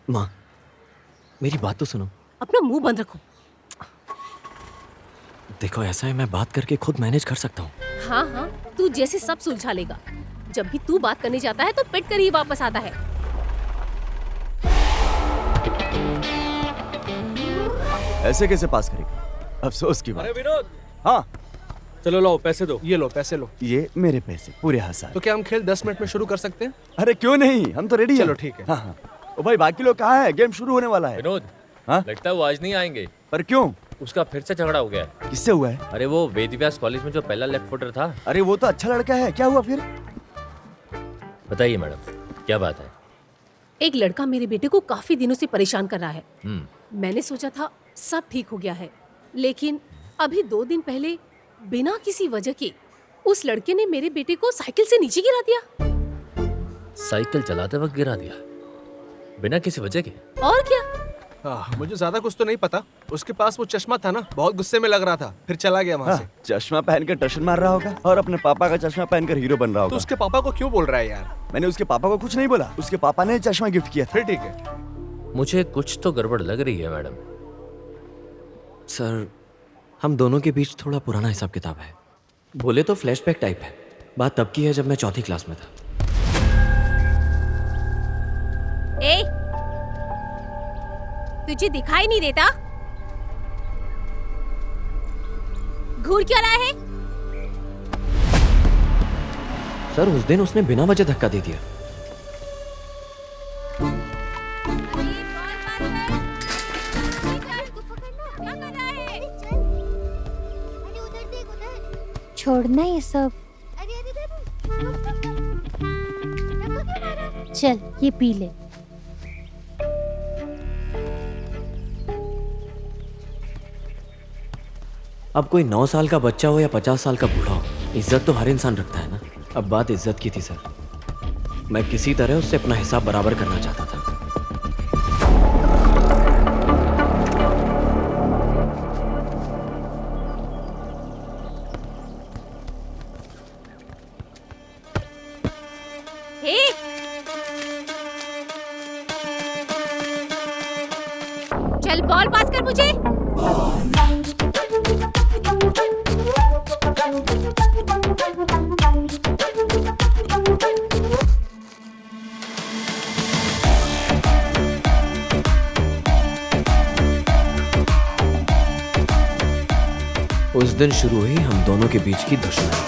माँ, मेरी बात तो सुनो। अपना मुंह बंद रखो। देखो ऐसा है, मैं बात करके खुद मैनेज कर सकता हूँ। हाँ हाँ, तू जैसे सब सुलझा लेगा। जब भी तू बात करने जाता है तो पिट कर ही वापस आता है। ऐसे कैसे पास करेगा? अफसोस की बात। अरे विनोद, हाँ, चलो लाओ पैसे दो। ये लो पैसे लो। ये मेरे पैसे पूरे हजार। तो क्या हम खेल 10 मिनट में शुरू कर सकते हैं? अरे क्यों नहीं, हम तो रेडी हैं। चलो ठीक है। हाँ हाँ। ओ भाई, बाकी लोग कहाँ हैं? गेम शुरू होने वाला है। विनोद, हाँ? लगता है वो आज नहीं आएंगे। पर क्यों? उसका फिर से झगड़ा हो गया है। किससे हुआ है? अरे वो वेदव्यास कॉलेज में जो पहला लेफ्ट फुटर था। अरे वो तो अच्छा लड़का है, क्या हुआ फिर? बताइए मैडम, क्या बात है? एक लड़का मेरे बेटे को काफी दिनों से परेशान कर रहा है। हम्म। मैंने सोचा था सब ठीक हो गया है, लेकिन अभी 2 दिन पहले बिना किसी वजह के उस लड़के ने मेरे बेटे को साइकिल से नीचे गिरा दिया। साइकिल चलाते वक्त गिरा दिया बिना किसी वजह के? और क्या? मुझे ज्यादा कुछ तो नहीं पता। उसके पास वो चश्मा था ना, बहुत गुस्से में लग रहा था, फिर चला गया वहाँ हाँ, चश्मा पहनकर टशन मार रहा होगा और अपने पापा का चश्मा पहनकर हीरो बन रहा से। होगा। तो उसके पापा को क्यों बोल रहा है यार? मैंने उसके पापा को कुछ नहीं बोला, उसके पापा ने चश्मा गिफ्ट किया था। फिर ठीक है। मुझे कुछ तो गड़बड़ लग रही है मैडम। सर, हम दोनों के बीच थोड़ा पुराना हिसाब किताब है। बोले तो फ्लैशबैक टाइप है। बात तब की है जब मैं 4th क्लास में था। ए, तुझे दिखाई नहीं देता? घूर क्यों रहा है? सर, उस दिन उसने बिना वजह धक्का दे दिया। छोड़ना ये सब। चल ये पी ले। अब कोई 9 साल का बच्चा हो या 50 साल का बूढ़ा हो, इज्जत तो हर इंसान रखता है ना। अब बात इज्जत की थी सर। मैं किसी तरह उससे अपना हिसाब बराबर करना चाहता था। हे, चल बॉल पास कर मुझे। उस दिन शुरू हुई हम दोनों के बीच की दुश्मनी।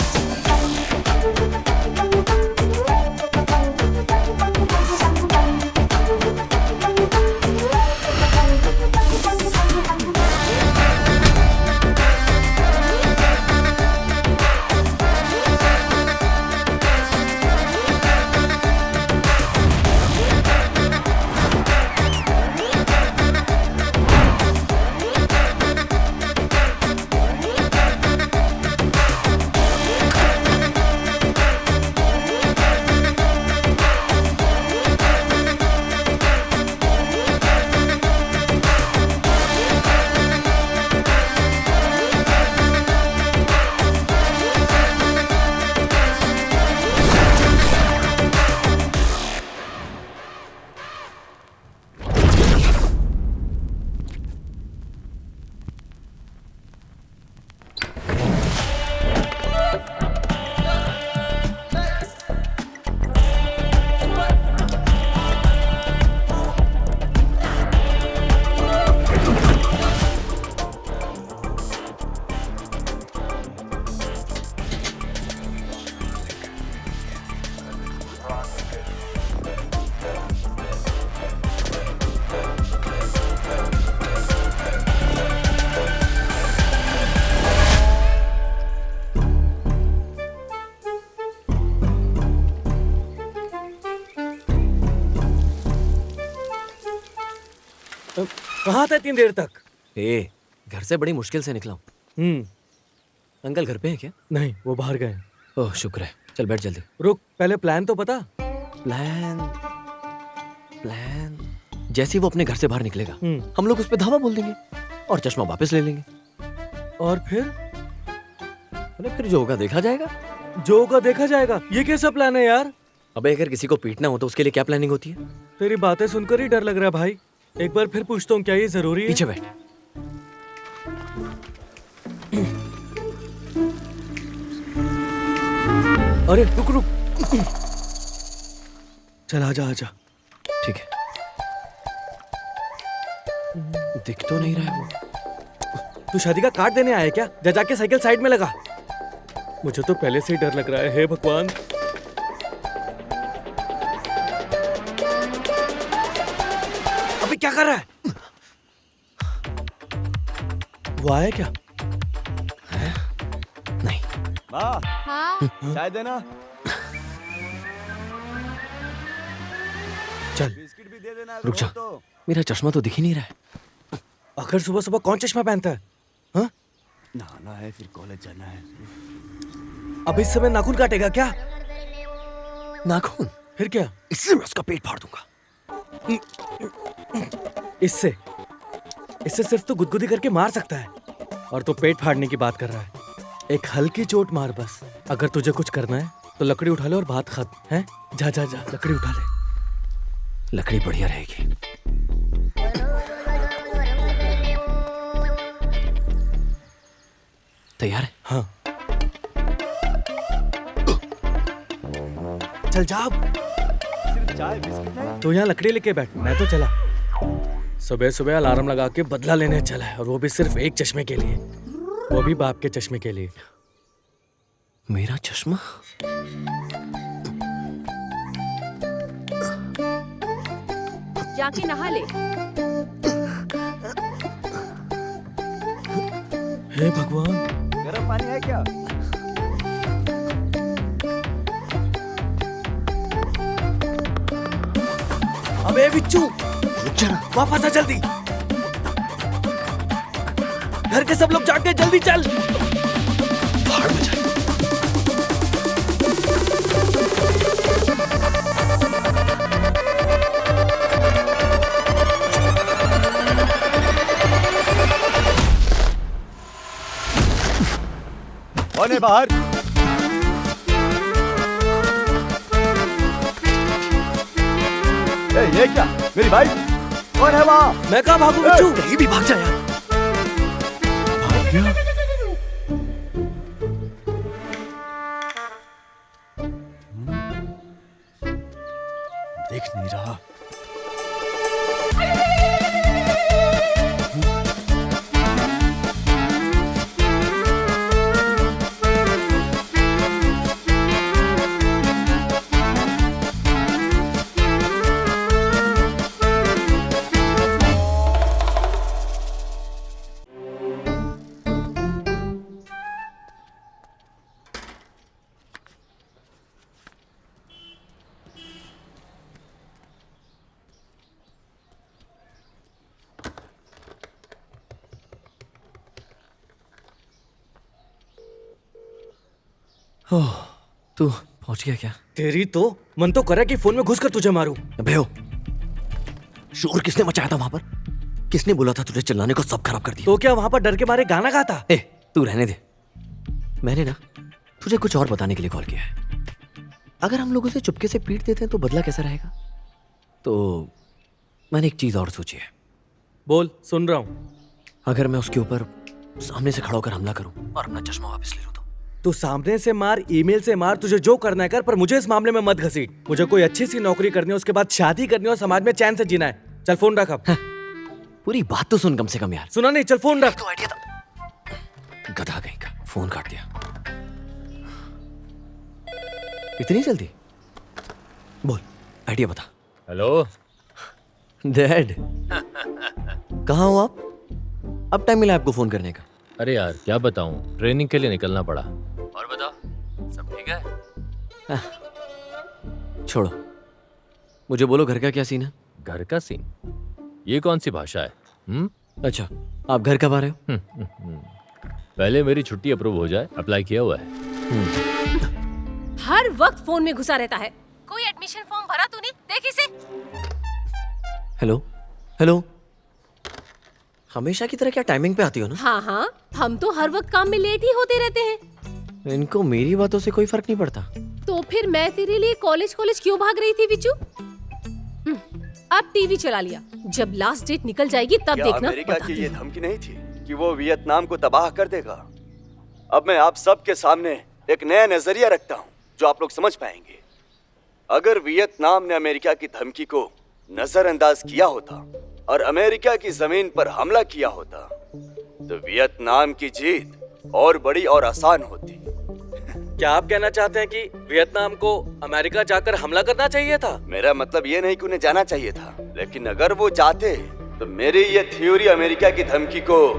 कहाँ था इतनी देर तक? घर से बड़ी मुश्किल से निकला हूँ। अंकल घर पे हैं क्या? नहीं, वो बाहर गए। ओह शुक्र है। चल बैठ जल्दी। रुक, पहले प्लान तो बता। प्लान प्लान जैसे ही वो अपने घर से बाहर निकलेगा, हम लोग उस पे धावा बोल देंगे और चश्मा वापस ले लेंगे। और फिर? अरे फिर जो होगा देखा जाएगा। जो होगा देखा जाएगा? ये कैसा प्लान है यार? अबे अगर किसी को पीटना हो तो उसके लिए क्या प्लानिंग होती है? तेरी बातें सुनकर ही डर लग रहा है भाई। एक बार फिर पूछता हूँ, क्या ये जरूरी है? पीछे बैठ। अरे रुक रुक। चल आजा आजा। ठीक है। दिख तो नहीं रहा है वो। तू शादी का कार्ड देने आया क्या? जा जाके साइकिल साइड में लगा। मुझे तो पहले से ही डर लग रहा है। हे भगवान। अबे क्या कर रहा है? वो आया क्या? नहीं। माँ हाँ चाय देना। चल। बिस्किट भी दे देना अगर रुक जा। हो तो। मेरा चश्मा तो दिख ही नहीं रहा है। आखिर सुबह सुबह कौन चश्मा पहनता है? हाँ? नहाना है फिर कॉलेज जाना है। अब इस समय नाखून काटेगा क्या? नाखून? फिर क्या? इससे मैं उसका पेट फाड़ दूंगा। इससे सिर्फ तो गुदगुदी करके मार सकता है, और तो पेट फाड़ने की बात कर रहा है। एक हल्की चोट मार बस। अगर तुझे कुछ करना है तो लकड़ी उठा ले और बात खत्म है। जा जा जा लकड़ी उठा ले। लकड़ी बढ़िया रहेगी। तैयार है? हाँ चल जा। सिर्फ चाय बिस्किट नहीं। तो यहाँ लकड़ी लेके बैठ, मैं तो चला। सुबह सुबह अलार्म लगा के बदला लेने चला है, और वो भी सिर्फ एक चश्मे के लिए, वो भी बाप के चश्मे के लिए। मेरा चश्मा? जाके नहा ले। हे भगवान। गर्म पानी है क्या? अबे बिच्चू रुक जा ना। वापस आ जल्दी। घर के सब लोग जाग गए, जल्दी चल। भाड़ में जाए। कौन है बाहर? ए, ये क्या? मेरी बाइक? कौन है वहाँ? मैं कहाँ भागू बिच्चू? कहीं भी भाग जा यार। भाग गया। देख नहीं रहा। ओह, तू पहुंच गया क्या? तेरी तो मन तो करे कि फोन में घुसकर तुझे मारूं। अबे हो, शोर किसने मचाया था वहां पर? किसने बोला था तुझे चिल्लाने को? सब खराब कर दिया। तो क्या वहां पर डर के मारे गाना गाता? ए, तू रहने दे। मैंने ना तुझे कुछ और बताने के लिए कॉल किया है। अगर हम लोग उसे चुपके से पीट देते हैं तो बदला कैसा रहेगा? तो मैंने एक चीज और सोची है। बोल, सुन रहा हूँ। अगर मैं उसके ऊपर सामने से खड़ा होकर हमला करूं और अपना चश्मा वापस ले लूं तो? तू सामने से मार, ईमेल से मार, तुझे जो करना है कर, पर मुझे इस मामले में मत घसीट। मुझे कोई अच्छी सी नौकरी करनी है, उसके बाद शादी करनी है और समाज में चैन से जीना है। चल फोन रख अब। पूरी बात तो सुन कम से कम यार। सुना नहीं? चल फोन रख। तो आइडिया था। गधा कहीं का, फोन काट दिया। इतनी जल्दी? बोल, आइडिया बता। हेलो। डैड, कहाँ हो आप? अब टाइम मिला आपको फोन करने का? अरे यार क्या बताऊं, ट्रेनिंग के लिए निकलना पड़ा। और बताओ, सब ठीक है? छोड़ो, मुझे बोलो घर का क्या सीन है? घर का सीन? ये कौन सी भाषा है? अच्छा, आप घर कब आ रहे हो? पहले मेरी छुट्टी अप्रूव हो जाए, अप्लाई किया हुआ है। हर वक्त फोन में घुसा रहता है। कोई एडमिशन फॉर्म भरा तूने? देख इसे। हेलो हेलो, हमेशा की तरह क्या टाइमिंग पे आती हो ना? हाँ हाँ, हम तो हर वक्त काम में लेट ही होते रहते हैं। इनको मेरी बातों से कोई फर्क नहीं पड़ता। तो फिर मैं तेरे लिए कॉलेज कॉलेज क्यों भाग रही थी विचू? अब टीवी चला लिया, जब लास्ट डेट निकल जाएगी तब क्या देखना। अमेरिका की बताती ये हूँ। धमकी नहीं थी कि वो वियतनाम को तबाह कर देगा? अब मैं आप सबके सामने एक नया नजरिया रखता हूँ जो आप लोग समझ पाएंगे। अगर वियतनाम ने अमेरिका की धमकी को नजरअंदाज किया होता और अमेरिका की जमीन पर हमला किया होता तो वियतनाम की जीत और बड़ी और आसान होती। क्या आप कहना चाहते हैं कि वियतनाम को अमेरिका जाकर हमला करना चाहिए था? मेरा मतलब ये नहीं कि उन्हें जाना चाहिए था, लेकिन अगर वो जाते तो मेरी ये थ्योरी अमेरिका की धमकी को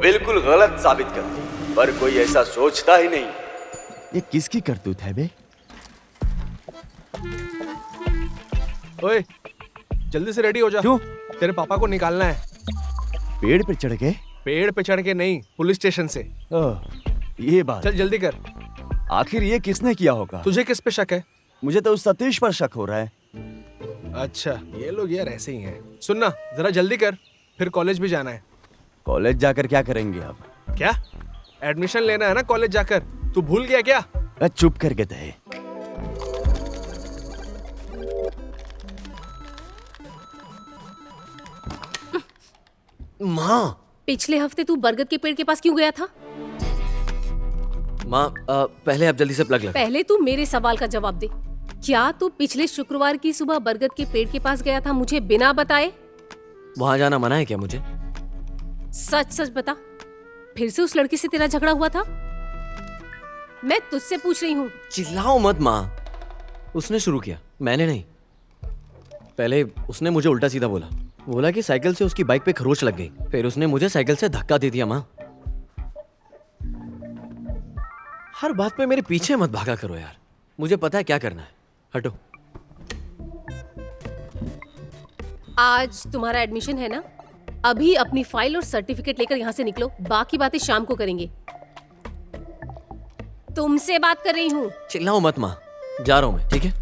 बिल्कुल गलत साबित करती। पर कोई ऐसा सोचता ही नहीं। ये किसकी करतूत है बे? ओए, जल्दी से रेडी हो जा। क्यों? तेरे पापा को निकालना है। पेड़ पे चढ़ के? पेड़ पे चढ़ के नहीं, पुलिस स्टेशन से। ये बात। चल जल्दी कर। आखिर ये किसने किया होगा? तुझे किस पे शक है? मुझे तो उस सतीश पर शक हो रहा है। अच्छा, ये लोग यार ऐसे ही हैं। सुनना, जरा जल्दी कर, फिर कॉलेज भी जाना है। कॉलेज जाकर क्या करेंगे अब? क्या? एडमिशन लेना है ना कॉलेज जाकर। तू भूल गया क्या? चुप करके दे। माँ, पिछले हफ्ते तू बरगद के पेड़ के पास क्यों गया था? माँ, पहले आप जल्दी से प्लग लगा। पहले तू मेरे सवाल का जवाब दे। क्या तू पिछले शुक्रवार की सुबह बरगद के पेड़ के पास गया था मुझे बिना बताए? वहां जाना मना है क्या मुझे? सच सच बता, फिर से उस लड़की से तेरा झगड़ा हुआ था? मैं तुझसे पूछ रही हूँ। चिल्लाओ मत माँ। उसने शुरू किया, मैंने नहीं। पहले उसने मुझे उल्टा सीधा बोला कि साइकिल से उसकी बाइक पे खरोच लग गई। फिर उसने मुझे साइकिल से धक्का दे दिया। माँ, हर बात पे मेरे पीछे मत भागा करो यार। मुझे पता है क्या करना है। हटो। आज तुम्हारा एडमिशन है ना? अभी अपनी फाइल और सर्टिफिकेट लेकर यहाँ से निकलो, बाकी बातें शाम को करेंगे। तुमसे बात कर रही हूँ। चिल्लाओ मत माँ, जा रहा हूँ मैं, ठीक है?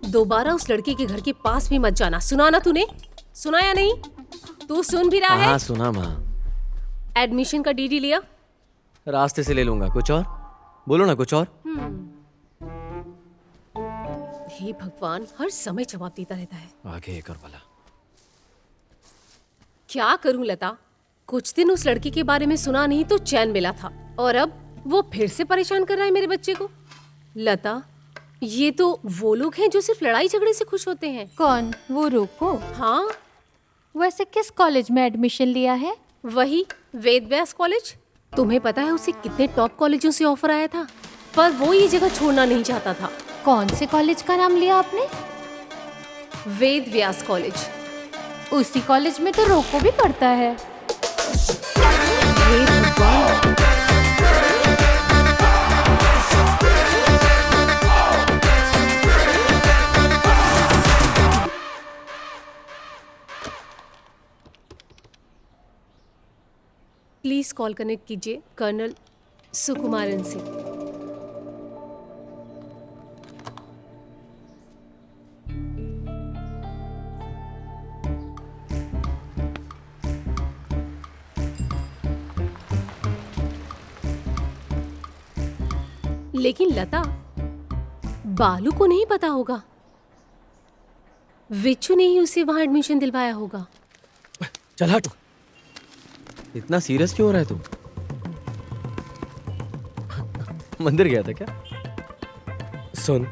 दोबारा उस लड़के के घर के पास भी मत जाना। सुना ना तूने? सुना या नहीं? तू सुन भी रहा है? हाँ सुना माँ। एडमिशन का डीडी लिया? रास्ते से ले लूंगा। कुछ और बोलो ना, कुछ और। हे भगवान, हर समय जवाब देता रहता है। आगे एक और वाला। क्या करूं लता, कुछ दिन उस लड़की के बारे में सुना नहीं तो चैन मिला था, और अब वो फिर से परेशान कर रहा है मेरे बच्चे को। लता, ये तो वो लोग हैं जो सिर्फ लड़ाई झगड़े से खुश होते हैं। कौन? वो रोको। हाँ, वैसे किस कॉलेज में एडमिशन लिया है? वही वेद व्यास कॉलेज। तुम्हें पता है उसे कितने टॉप कॉलेजों से ऑफर आया था, पर वो ये जगह छोड़ना नहीं चाहता था। कौन से कॉलेज का नाम लिया आपने? वेद व्यास कॉलेज। उसी कॉलेज में तो रोको भी पढ़ता है। हे भगवान। प्लीज कॉल कनेक्ट कीजिए कर्नल सुकुमारन से। लेकिन लता, बालू को नहीं पता होगा। विच्चू ने ही उसे वहां एडमिशन दिलवाया होगा। चल हट। इतना सीरियस क्यों हो रहा है तू? मंदिर गया था क्या? सुन,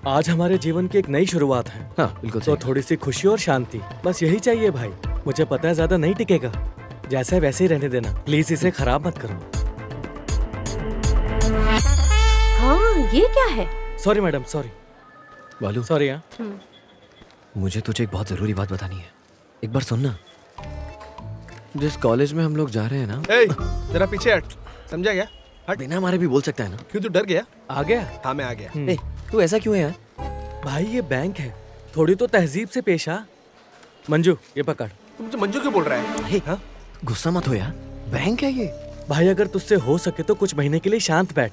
आज हमारे जीवन की एक नई शुरुआत है। हाँ बिल्कुल तो सही। थोड़ी सी खुशी और शांति, बस यही चाहिए भाई। मुझे पता है ज्यादा नहीं टिकेगा, जैसा है वैसे ही रहने देना। प्लीज इसे खराब मत करो। हाँ, ये क्या है? Sorry madam, sorry. बालू, सॉरी। हाँ, मुझे तुझे एक बहुत जरूरी बात बतानी है। एक बार सुनना। जिस कॉलेज में हम लोग जा रहे हैं ना, ए, जरा पीछे हट। समझा क्या? हट। बिना हमारे भी बोल सकता है ना? क्यों, तू डर गया? आ गया। हाँ, मैं आ गया। ए, तू ऐसा क्यों है यार? भाई ये बैंक है, थोड़ी तो तहजीब से पेश आ। मंजू, ये पकड़। तू मुझे मंजू क्यों बोल रहा है? हे, हाँ? गुस्सा मत हो यार, बैंक है ये। भाई अगर तुझसे हो सके तो कुछ महीने के लिए शांत बैठ।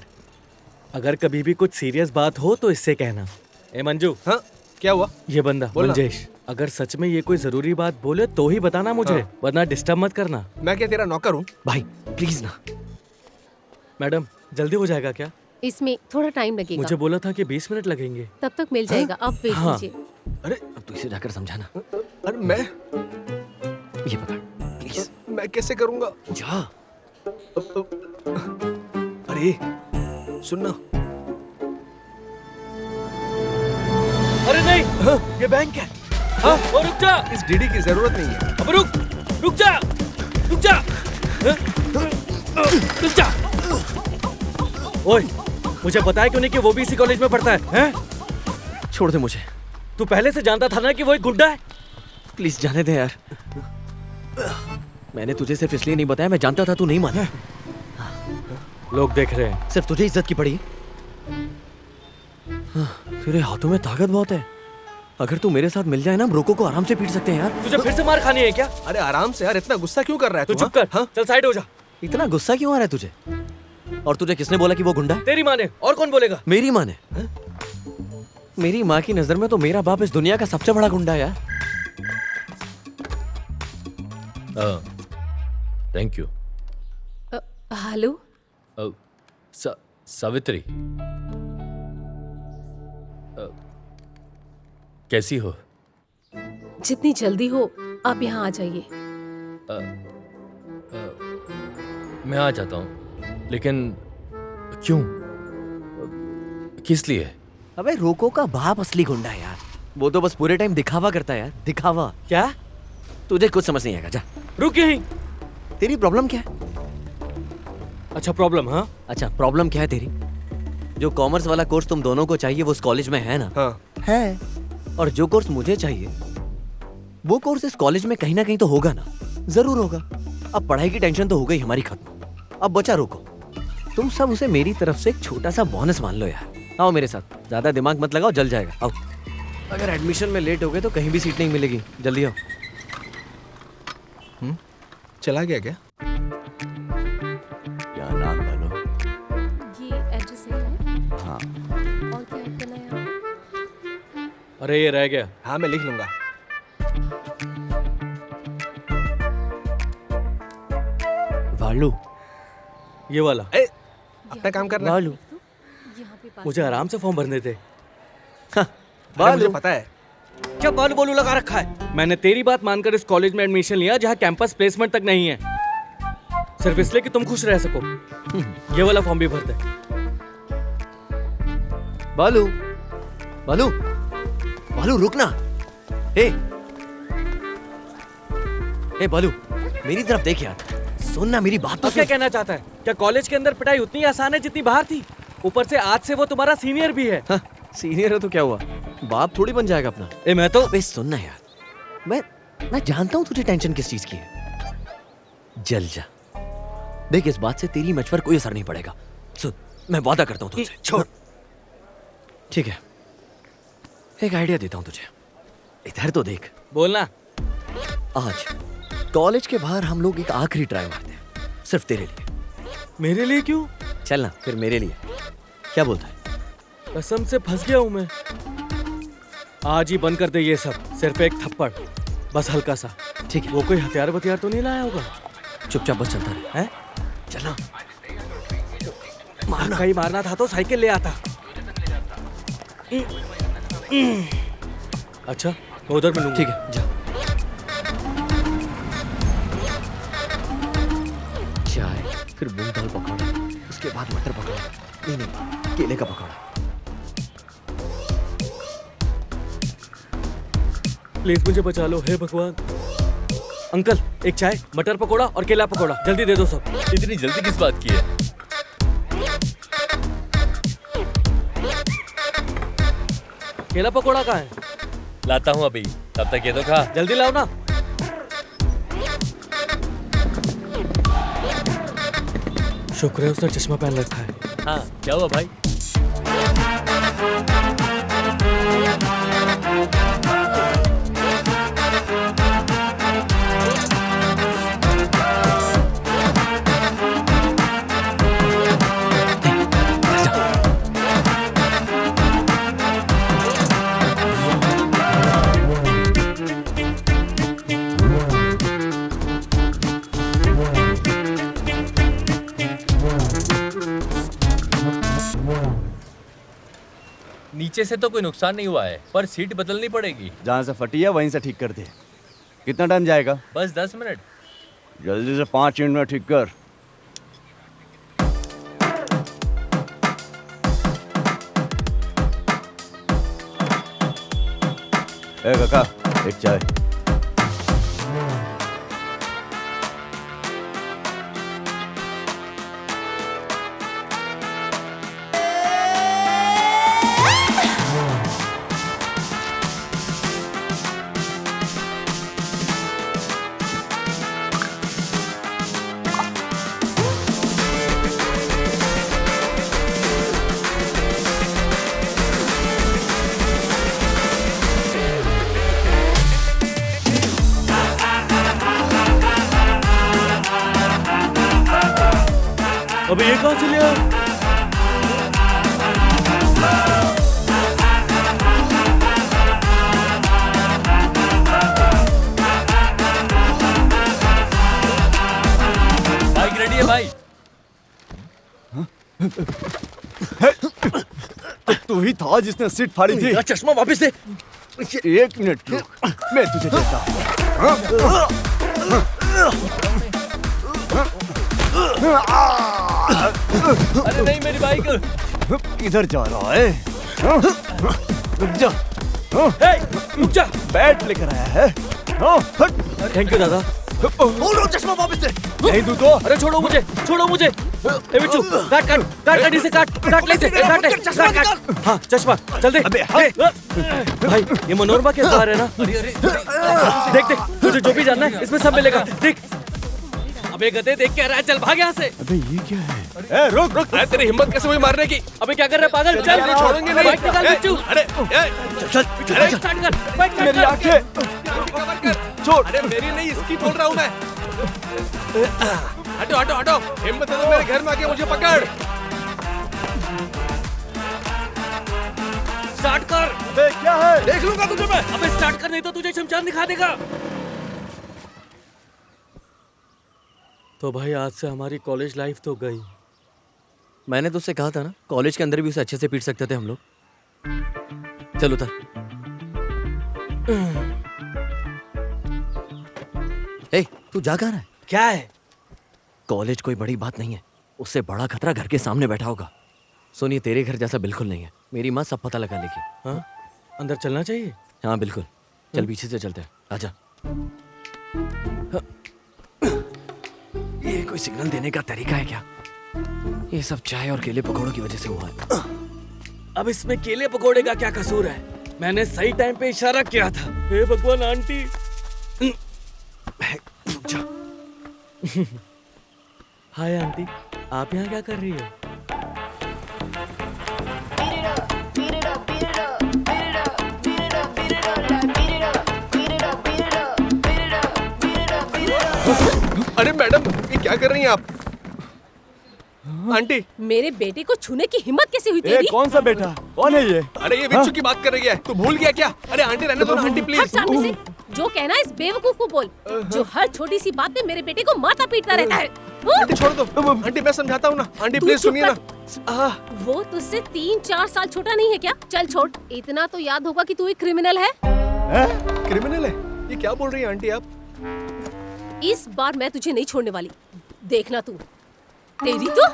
अगर कभी भी कुछ सीरियस बात हो तो इससे कहना। ए मंजू, हाँ, क्या हुआ? ये बंदा बोलना। मंजेश, अगर सच में ये कोई जरूरी बात बोले तो ही बताना मुझे, हाँ। वरना डिस्टर्ब मत करना। मैं क्या तेरा नौकर हूँ? भाई प्लीज ना। मैडम, जल्दी हो जाएगा क्या? इसमें थोड़ा टाइम लगेगा। मुझे बोला था कि 20 मिनट लगेंगे। तब तक मिल जाएगा, आप वेट हाँ। कीजिए। अरे अब तू इसे जाकर समझाना। अरे मैं ये पकड़ प्लीज। मैं कैसे करूंगा? जा। अरे सुनना। अरे नहीं, ये बैंक है। हाँ, और रुक जा। इस डीडी की जरूरत नहीं है। अब रुक जा, रुक जा, रुक जा। ओए, मुझे बताया क्यों नहीं कि वो भी इसी कॉलेज में पढ़ता है, हैं? छोड़ दे मुझे। तू पहले से जानता था ना कि वो एक गुंडा है? प्लीज जाने दे यार। मैंने तुझे सिर्फ इसलिए नहीं बताया, मैं जानता था तू नहीं माना। लोग देख रहे हैं। सिर्फ तुझे इज्जत की पड़ी। हाँ, तेरे हाथों में ताकत बहुत है। अगर तू मेरे साथ मिल जाए ना, हम रोको को आराम से पीट सकते हैं यार। तुझे फिर से मार खानी है क्या? अरे आराम से यार, इतना गुस्सा क्यों कर रहा है तू तू? चुप कर। हाँ? चल साइड हो जा। इतना गुस्सा क्यों आ रहा है तुझे? और तुझे किसने बोला कि वो गुंडा है? तेरी माँ ने, और कौन बोलेगा? मेरी माँ ने। मेरी माँ की नजर में तो मेरा बाप इस दुनिया का सबसे बड़ा गुंडा है यार। Thank you. हेलो, सावित्री, कैसी हो? जितनी जल्दी हो आप यहाँ आ जाइए। मैं आ जाता हूँ, लेकिन क्यों? किस लिए? अबे रोको का बाप असली गुंडा है यार। वो तो बस पूरे टाइम दिखावा करता है यार, दिखावा। क्या? तुझे कुछ समझ नहीं आएगा, जा। रुक यहीं। तेरी प्रॉब्लम क्या है? अच्छा प्रॉब्लम, हाँ? अच्छा प्रॉब्लम क्या है तेरी? जो कॉमर्स वाला कोर्स तुम दोनों को चाहिए वो उस कॉलेज में है ना? हाँ। है। और जो कोर्स मुझे चाहिए वो कोर्स इस कॉलेज में कहीं ना कहीं तो होगा ना। जरूर होगा। अब पढ़ाई की टेंशन तो हो गई हमारी खत्म। अब बचा रोको। तुम सब उसे मेरी तरफ से एक छोटा सा बोनस मान लो यार। आओ मेरे साथ, ज्यादा दिमाग मत लगाओ, जल जाएगा। आओ। अगर एडमिशन में लेट हो गए तो कहीं भी सीट नहीं मिलेगी, जल्दी आओ। चला गया क्या? क्या नाम डालो? ये एड्रेस है ना? हाँ। और क्या ऐड करना है आपको? अरे ये रह गया। हाँ मैं लिख लूंगा। भालू, ये वाला। ए, अपना काम करना। भालू। यहाँ पे पास मुझे आराम से फॉर्म भरने थे। अरे, मुझे पता है। क्या बालू बोलू लगा रखा है? मैंने तेरी बात मानकर इस कॉलेज में एडमिशन लिया जहाँ कैंपस प्लेसमेंट तक नहीं है, सिर्फ इसलिए कि तुम खुश रह सको। ये वाला फॉर्म भी भरते। बालू, बालू, बालू रुकना। ए बालू, मेरी तरफ देख यार। सुन ना मेरी बात तो क्या सुन। कहना चाहता है? क्या कॉलेज के अंदर पिटाई उतनी आसान है जितनी बाहर थी? ऊपर से आज से वो तुम्हारा सीनियर भी है। हाँ, सीनियर है तो क्या हुआ? बाप थोड़ी बन जाएगा अपना। ए मैं तो अबे सुन ना यार, मैं जानता हूँ तुझे टेंशन किस चीज की है। जल जा। देख इस बात से तेरी मुझ पर कोई असर नहीं पड़ेगा। सुन, मैं वादा करता हूँ तुझसे। छोड़। ठीक है, एक आइडिया देता हूँ तुझे। इधर तो देख। बोलना। आज कॉलेज के बाहर हम लोग एक आखिरी ट्राई मारते हैं, सिर्फ तेरे लिए। मेरे लिए क्यों? चल ना, फिर मेरे लिए। क्या बोलता है? कसम से फंस गया हूं मैं। आज ही बंद कर दे ये सब। सिर्फ एक थप्पड़, बस हल्का सा। ठीक है, वो कोई हथियार वथियार तो नहीं लाया होगा? चुपचाप बस चलता रहे। हैं? चलना। मारना कहीं मारना था तो साइकिल ले आता। अच्छा मैं उधर मिलूंगा। ठीक है, जा। चाय, फिर मूंग दाल पकौड़ा, उसके बाद मटर पकौड़ा। नहीं, केले का पकौड़ा। प्लीज मुझे बचा लो, हे भगवान। अंकल एक चाय, मटर पकोड़ा और केला पकोड़ा, जल्दी दे दो सब। इतनी जल्दी किस बात की है? केला पकोड़ा कहाँ है? लाता हूँ अभी, तब तक ये तो खा। जल्दी लाओ ना। शुक्र है उसने चश्मा पहन रखा है। हाँ, क्या हुआ भाई? नीचे से तो कोई नुकसान नहीं हुआ है, पर सीट बदलनी पड़ेगी। जहाँ से फटी है वहीं से ठीक कर दे। कितना टाइम जाएगा? बस 10 मिनट। जल्दी से 5 मिनट में ठीक कर। ए काका, एक चाय। अबे ये कहाँ से लिया? बाइक रेडी है भाई? तो तू ही था जिसने सीट फाड़ी थी। मेरा चश्मा वापस दे। 1 मिनट रुक, मैं तुझे देता हूँ। अरे नहीं, मेरी बाइक। किधर जा रहा है? रुक जा। रुक जा। बैट लेकर आया है। थैंक यू दादा। चश्मा वापस दे। नहीं तू तो। अरे छोड़ो मुझे, छोड़ो मुझे। ए बिच्छू, काट इसे, काट ले इसे, काट। हाँ चश्मा, चल दे। अबे, भाई ये मनोरमा के द्वार है ना? देख तुझे जो भी जानना है इसमें सब मिलेगा। देख। अबे गधे, देख क्या रहा है? चल भाग यहाँ से। अबे ये क्या है? रुक रुक, अरे तेरी हिम्मत कैसे हुई मारने की? अबे क्या कर रहा है पागल? चल नहीं, छोड़ेंगे नहीं। बाइक निकाल बिच्छू। अरे चल स्टार्ट कर, बाइक स्टार्ट मेरी कर। आंखें छोड़। अरे मेरी नहीं, इसकी बोल रहा हूँ मैं। हटो हटो हटो, हिम्मत है तो मेरे घर में आके मुझे पकड़। स्टार्ट कर। अबे क्या है? देख लूंगा तुझे मैं। अबे स्टार्ट कर, नहीं तो तुझे शमशान दिखा देगा। तो भाई आज से हमारी कॉलेज लाइफ तो गई। मैंने तो उससे कहा था ना, कॉलेज के अंदर भी उसे अच्छे से पीट सकते थे हम लोग। चल उतर। ए, तू जा कहाँ रहा है? क्या है? कॉलेज कोई बड़ी बात नहीं है, उससे बड़ा खतरा घर के सामने बैठा होगा। सुनिए, तेरे घर जैसा बिल्कुल नहीं है। मेरी माँ सब पता लगा लेगी। हाँ अंदर चलना चाहिए। हाँ बिल्कुल, चल पीछे से चलते हैं, आजा। ये कोई सिग्नल देने का तरीका है क्या? ये सब चाय और केले पकौड़ों की वजह से हुआ है। अब इसमें केले पकोड़े का क्या कसूर है? मैंने सही टाइम पे इशारा किया था। हे भगवान आंटी। रुक जा। हाय आंटी, आप यहाँ क्या कर रही हो? अरे मैडम, ये क्या कर रही हैं आप? आंटी, मेरे बेटे को छूने की हिम्मत कैसे हुई ए, तेरी? कौन सा बेटा? कौन है ये? अरे ये बिच्छू की बात कर रही है। तू भूल गया क्या? अरे आंटी रहने दो ना, आंटी हट प्लीज। सामने से। जो कहना है इस बेवकूफ को बोल, जो हर छोटी सी बात पे मेरे बेटे को माथा पीटता रहता है। आंटी छोड़ दो, आंटी मैं समझाता हूँ ना। आंटी तू प्लीज चुप सुनिए ना। वो तुझसे 3-4 साल छोटा नहीं है क्या? चल छोड़, इतना तो याद होगा कि तू एक क्रिमिनल है। क्रिमिनल है? ये क्या बोल रही है आंटी आप? इस बार मैं तुझे नहीं छोड़ने वाली, देखना तू। तेरी तो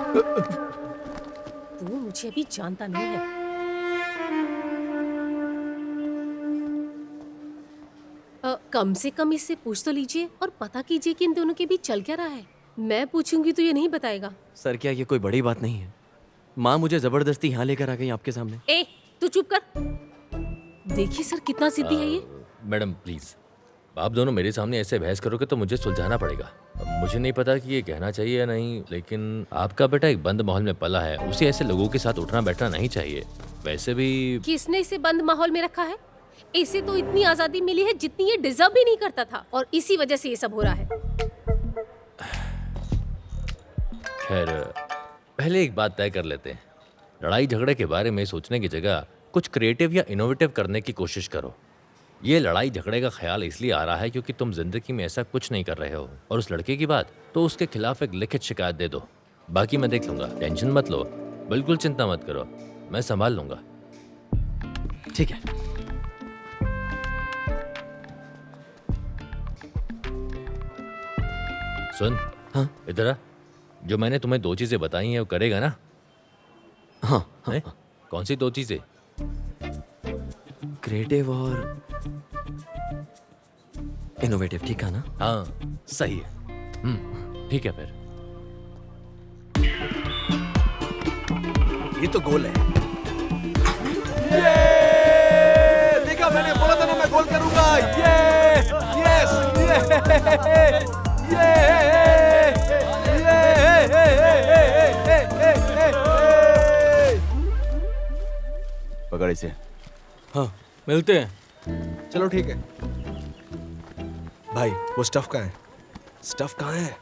तू मुझे अभी जानता नहीं है। कम से कम इससे पूछ तो लीजिए और पता कीजिए कि इन दोनों के बीच चल क्या रहा है। मैं पूछूंगी तो ये नहीं बताएगा। सर क्या ये कोई बड़ी बात नहीं है? माँ मुझे जबरदस्ती यहाँ लेकर आ गई आपके सामने। ए, तू चुप कर। देखिए सर कितना जिद्दी है ये। मैडम प्लीज, आप दोनों मेरे सामने ऐसे बहस करोगे तो मुझे सुलझाना पड़ेगा। अब मुझे नहीं पता कि ये कहना चाहिए या नहीं, लेकिन आपका बेटा एक बंद माहौल में पला है, उसे ऐसे लोगों के साथ उठना बैठना नहीं चाहिए। वैसे भी किसने इसे बंद माहौल में रखा है? इसे तो इतनी आजादी मिली है जितनी ये डिजर्व भी नहीं करता था, और इसी वजह से ये सब हो रहा है। खैर, पहले एक बात तय कर लेते हैं। लड़ाई झगड़े के बारे में सोचने की जगह कुछ क्रिएटिव या इनोवेटिव करने की कोशिश करो। ये लड़ाई झगड़े का ख्याल इसलिए आ रहा है क्योंकि तुम जिंदगी में ऐसा कुछ नहीं कर रहे हो, और उस लड़के की बात तो उसके खिलाफ एक लिखित शिकायत दे दो। बाकी मैं देख लूंगा, टेंशन मत लो, बिल्कुल चिंता मत करो, मैं संभाल लूंगा। ठीक है। सुन, हाँ इधर आ। जो मैंने तुम्हें 2 चीजें बताई हैं वो करेगा ना? हाँ हाँ हैं? कौन सी 2 चीजें? क्रिएटिव और इनोवेटिव, ठीक है ना? हाँ सही है। ठीक है फिर। ये तो गोल है। देखा, मैंने बोला था ना मैं गोल करूंगा। यस, पकड़ इसे। हाँ मिलते हैं। चलो ठीक है। भाई वो स्टफ कहाँ है? स्टफ कहाँ है?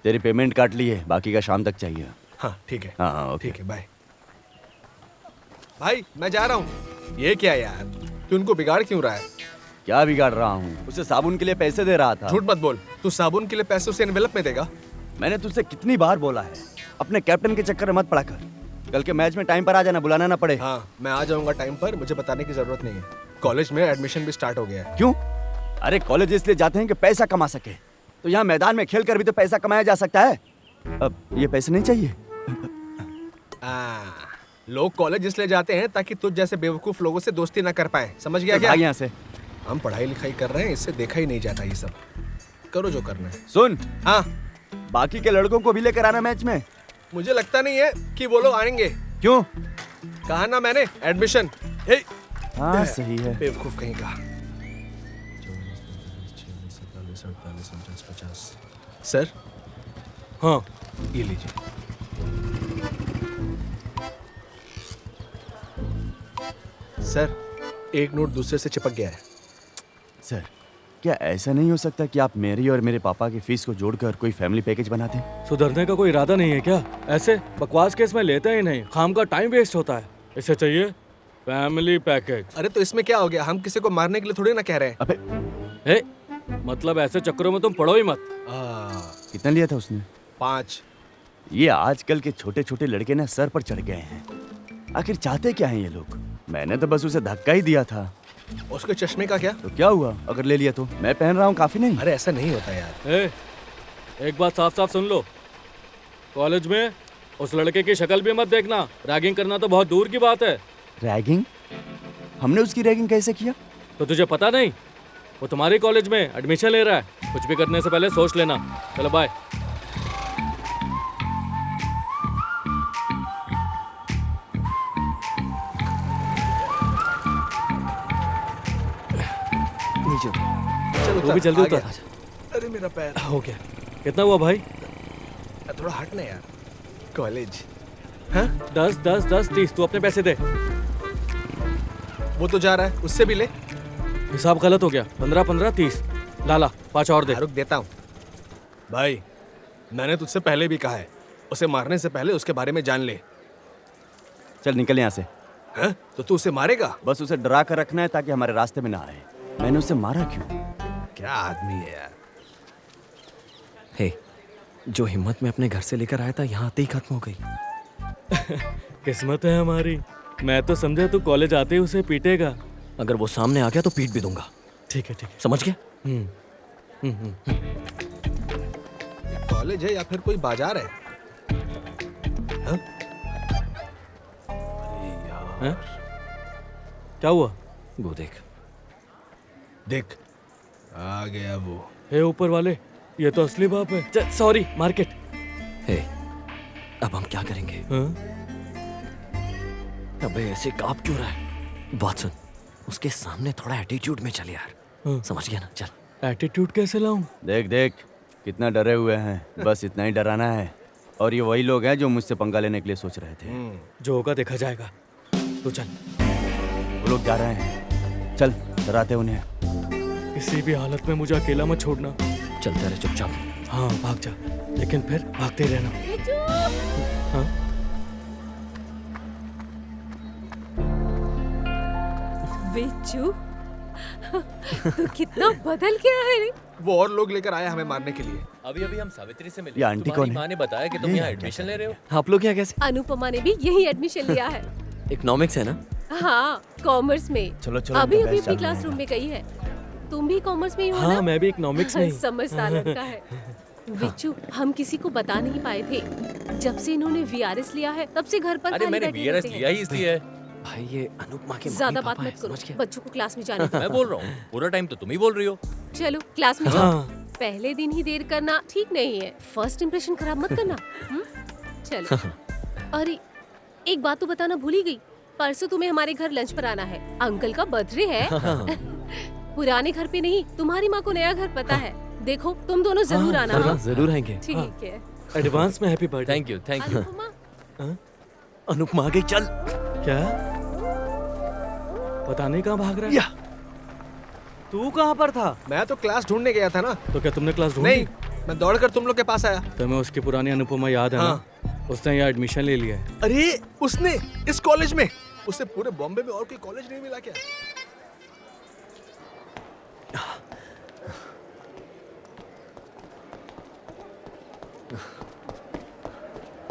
तेरी पेमेंट काट ली है, बाकी का शाम तक चाहिए। हाँ ठीक है। हाँ हाँ ओके। ठीक है, बाय। भाई मैं जा रहा हूँ। ये क्या यार, तू उनको बिगाड़ क्यों रहा है? क्या बिगाड़ रहा हूँ? उसे साबुन के लिए पैसे दे रहा था। झूठ मत बोल, तू साबुन के लिए पैसे उसे एनवेलप में देगा? मैंने तुझसे कितनी बार बोला है, अपने कैप्टन के चक्कर में मत पड़ा कर। कल के मैच में टाइम पर आ जाना, बुलाना ना पड़े। हाँ मैं आ जाऊंगा टाइम पर, मुझे बताने की जरूरत नहीं है। कॉलेज में एडमिशन भी स्टार्ट हो गया है। क्यों? अरे कॉलेज इसलिए जाते हैं कि पैसा कमा सके, तो यहाँ मैदान में खेल कर भी तो पैसा कमाया जा सकता है। अब ये पैसे नहीं चाहिए। लोग कॉलेज इसलिए जाते हैं ताकि तुझ जैसे बेवकूफ लोगों से दोस्ती ना कर पाए, समझ गया क्या? भाग यहाँ से। हम पढ़ाई लिखाई कर रहे हैं, इससे देखा ही नहीं जाता ये सब। करो जो करना है। सुन, हाँ बाकी के लड़कों को भी लेकर आना मैच में। मुझे लगता नहीं है कि वो लोग आएंगे। क्यों? कहा ना मैंने, एडमिशन। हाँ सही है। बेवकूफ कहीं का। सर हाँ ये लीजिए। सर एक नोट दूसरे से चिपक गया है। सर क्या ऐसा नहीं हो सकता कि आप मेरी और मेरे पापा की फीस को जोड़कर कोई फैमिली पैकेज बना दें? सुधरने का कोई इरादा नहीं है क्या? ऐसे बकवास केस में लेते ही नहीं, खाम का टाइम वेस्ट होता है। इसे चाहिए फैमिली पैकेज। अरे तो इसमें क्या हो गया? हम किसी को मारने के लिए थोड़ी ना कह रहे हैं। अबे मतलब ऐसे चक्करों में तुम पढ़ो ही मत। कितना लिया था उसने? 5। ये आजकल के छोटे छोटे लड़के ना सर पर चढ़ गए हैं। आखिर चाहते क्या हैं ये लोग? मैंने तो बस उसे धक्का ही दिया था। उसके चश्मे का क्या? तो क्या हुआ अगर ले लिया तो? मैं पहन रहा हूँ, काफी नहीं? अरे ऐसा नहीं होता यार। एक बात साफ साफ सुन लो, कॉलेज में उस लड़के की शक्ल भी मत देखना। रैगिंग करना तो बहुत दूर की बात है। रैगिंग? हमने उसकी रैगिंग कैसे किया? तो तुझे पता नहीं? वो तुम्हारे कॉलेज में एडमिशन ले रहा है। कुछ भी करने से पहले सोच लेना। चलो बाय। नीचे उतर। चलो वो भी जल्दी आ उतर। गया। अरे मेरा पैर। हो गया। कितना हुआ भाई? थोड़ा हट ना यार। कॉलेज। हाँ 10 10 10 30। तू अपने पैसे दे। वो तो जा रहा है, उससे भी ले। हिसाब गलत हो गया। 15 15 30। लाला 5 और दे। रुक देता हूँ। भाई मैंने तुझसे पहले भी कहा है, उसे मारने से पहले उसके बारे में जान ले। चल निकल यहाँ से। हाँ? तो तू उसे मारेगा? बस उसे डरा कर रखना है ताकि हमारे रास्ते में ना आए। मैंने उसे मारा क्यों? क्या आदमी है यार। हे, जो हिम्मत में अपने घर से लेकर आया था यहाँ आते ही खत्म हो गई। किस्मत है हमारी। मैं तो समझा तू कॉलेज आते ही उसे पीटेगा। अगर वो सामने आ गया तो पीट भी दूंगा। ठीक है ठीक है। समझ गया? कॉलेज है या फिर कोई बाजार है? हाँ? हैं? क्या हुआ? वो देख। देख आ गया वो। हे ऊपर वाले, ये तो असली बाप है। Sorry market. हे, अब हम क्या करेंगे? हाँ? अबे ऐसे कांप क्यों रहा है? बात सुन, उसके सामने थोड़ा एटीट्यूड में चल यार। हाँ। समझ गया ना? चल। एटीट्यूड कैसे लाऊं? देख देख कितना डरे हुए हैं। बस इतना ही डराना है। और ये वही लोग हैं जो मुझसे पंगा लेने के लिए सोच रहे थे। जो होगा देखा जाएगा। तू चल। वो लोग जा रहे हैं, चल डराते उन्हें। किसी भी हालत में मुझे अकेला मत छोड़ना। चलते रहे चुपचाप। हाँ भाग जा, लेकिन फिर भागते ही रहना। हाँ? बिच्छू तू कितना बदल गया है रे। वो और लोग लेकर आया हमें मारने के लिए। अभी अभी हम सावित्री से मिले। ये आंटी तुम्हारी कौन है? माँ ने बताया कि तुम ये यहाँ यहाँ एडमिशन ले रहे हो। आप लोग यहाँ कैसे? अनुपमा ने भी यही एडमिशन लिया है। इकोनॉमिक्स है ना? हाँ, कॉमर्स में। चलो, चलो, अभी इनका अभी बैच अपनी चालू क्लासरूम में गई है। तुम भी कॉमर्स में ही हो हाँ ना? मैं भी इकोनॉमिक्स में ही। समझदार लड़का है। विच्चू, हम किसी को बता नहीं पाए थे। जब से इन्होंने वीआरएस लिया है, तब से घर पर अरे खाली मैंने बैठे वीआरएस रहते लिया हैं। ही इसलिए है। भाई ये अनुपमा के ज्यादा मम्मी बात पापा हैं, मत करो, समझ गया? बच्चों को क्लास में जाने दो। मैं बोल रहा हूँ, पूरा टाइम तो तुम ही बोल रही हो। चलो क्लास में जाओ। हाँ पहले दिन ही देर करना ठीक नहीं है। फर्स्ट इंप्रेशन खराब मत करना। चलो। अरे एक बात तो बताना भूल ही गई। परसों तुम्हें हमारे घर लंच पर आना है। अंकल का बर्थडे है। पुराने घर पे नहीं, तुम्हारी माँ को नया घर पता है। देखो तुम दोनों जरूर आना। जरूर हाँ? जरूर आएंगे। ठीक है। एडवांस में happy birthday. Thank you, thank you. Anupama, Anupama आ गई, चल। क्या पता नहीं कहाँ भाग रहा है? या तू कहाँ पर था? मैं तो क्लास ढूंढने गया था ना। तो क्या तुमने क्लास ढूंढी? नहीं, मैं दौड़कर तुम लोग के पास आया। तुम्हें उसकी पुरानी अनुपमा याद है ना? उसने यहाँ एडमिशन ले लिया है। अरे उसने इस कॉलेज में, उसे पूरे बॉम्बे में और कोई कॉलेज नहीं मिला क्या?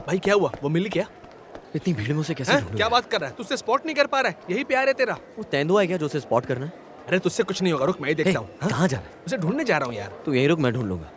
भाई क्या हुआ? वो मिली क्या? इतनी भीड़ में उसे कैसे हैं? ढूंढूं क्या यार? बात कर रहा है? तुझसे स्पॉट नहीं कर पा रहा है? यही प्यार है तेरा? वो तेंदुआ है क्या जो उसे स्पॉट करना है? अरे तुझसे कुछ नहीं होगा, रुक मैं ही देखता हूँ। हाँ? कहाँ जा रहा है? उसे ढूंढने जा रहा हूँ यार। तू यहीं रुक, मैं ढूंढ लूंगा।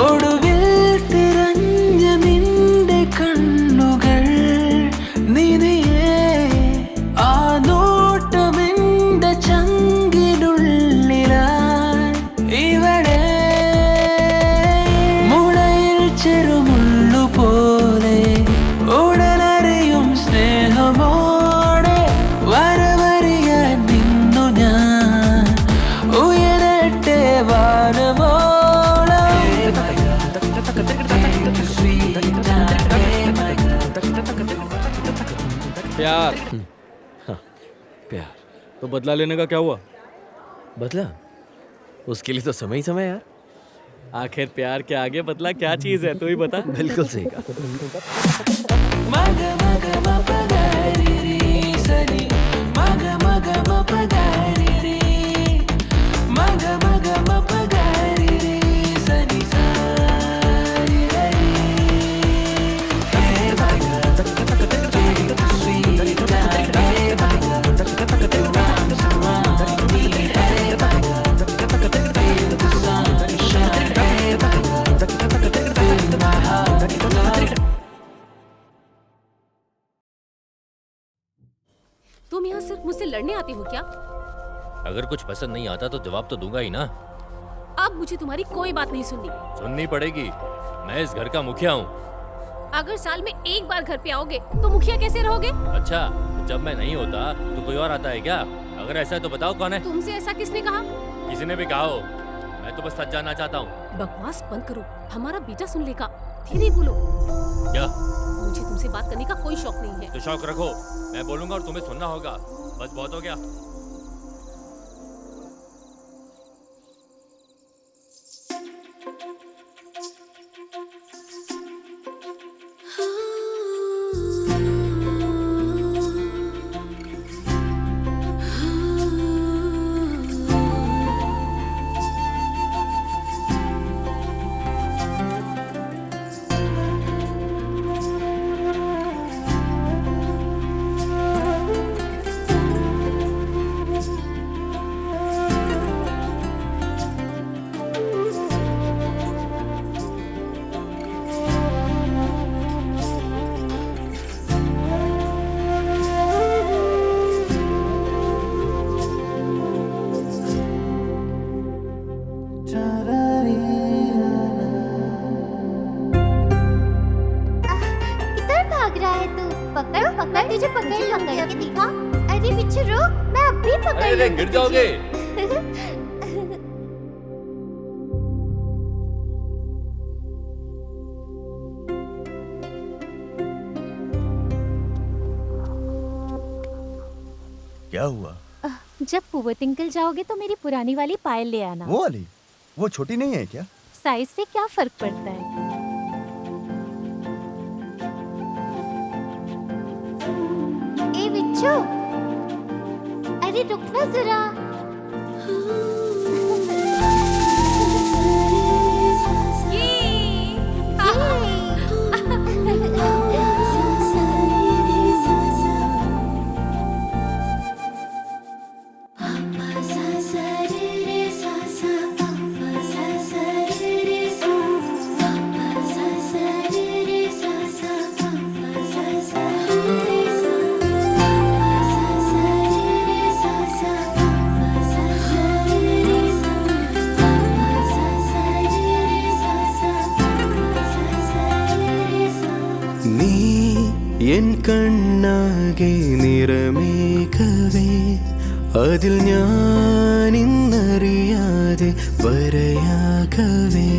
ഒടുവിൽ തിരഞ്ഞ നിന്റെ കണ്ണുകൾ നിധിയെ ആ നോട്ടമെന്റെ ചങ്കിനുള്ളിലായി ഇവിടെ മുളയിൽ ചെറുമുള്ളു പോലെ ഉടലറിയും സ്നേഹമോടെ വരവറിയാൻ നിന്നു ഞാൻ ഉയരട്ടെ വാനമോളം प्यार प्यार तो बदला लेने का क्या हुआ? बदला? उसके लिए तो समय ही समय यार। आखिर प्यार के आगे बदला क्या चीज है तू ही बता। बिल्कुल सही कहा। मग मग मपगारी रे सनी मग मग मपगारी रे मग मग मपगारी रे सनी सारी रे हे मग स्वीट हे मग तुम यहाँ सिर्फ मुझसे लड़ने आते हो क्या? अगर कुछ पसंद नहीं आता तो जवाब तो दूंगा ही ना। अब मुझे तुम्हारी कोई बात नहीं सुननी। सुननी पड़ेगी, मैं इस घर का मुखिया हूँ। अगर साल में एक बार घर पे आओगे तो मुखिया कैसे रहोगे? अच्छा, जब मैं नहीं होता तो कोई और आता है क्या? अगर ऐसा है तो बताओ कौन है? तुमसे ऐसा किसने कहा? किसी ने भी कहा हो, मैं तो बस सच जानना चाहता हूँ। बकवास बंद करो, हमारा बेटा सुन लेगा। धीरे बोलो। क्या? मुझे तुमसे बात करने का कोई शौक नहीं है। तो शौक रखो, मैं बोलूंगा और तुम्हें सुनना होगा। बस बहुत हो गया। किधर भाग रहा है तू? पकड़ पकड़, तुझे पकड़ लूंगी अभी, दिखा। अरे बिच्छू रुक, मैं अभी पकड़ अरे लूंगी गिर जाओगे। तुझे। क्या हुआ? जब कुवत अंकल जाओगे तो मेरी पुरानी वाली पायल ले आना। वो वाली? वो छोटी नहीं है क्या? साइज से क्या फर्क पड़ता है? बिच्छू, अरे रुकना जरा। എൻ കണ്ണാകെ നിറമേഘവേ അതിൽ ഞാൻ ഇന്നറിയാതെ വരയാകവേ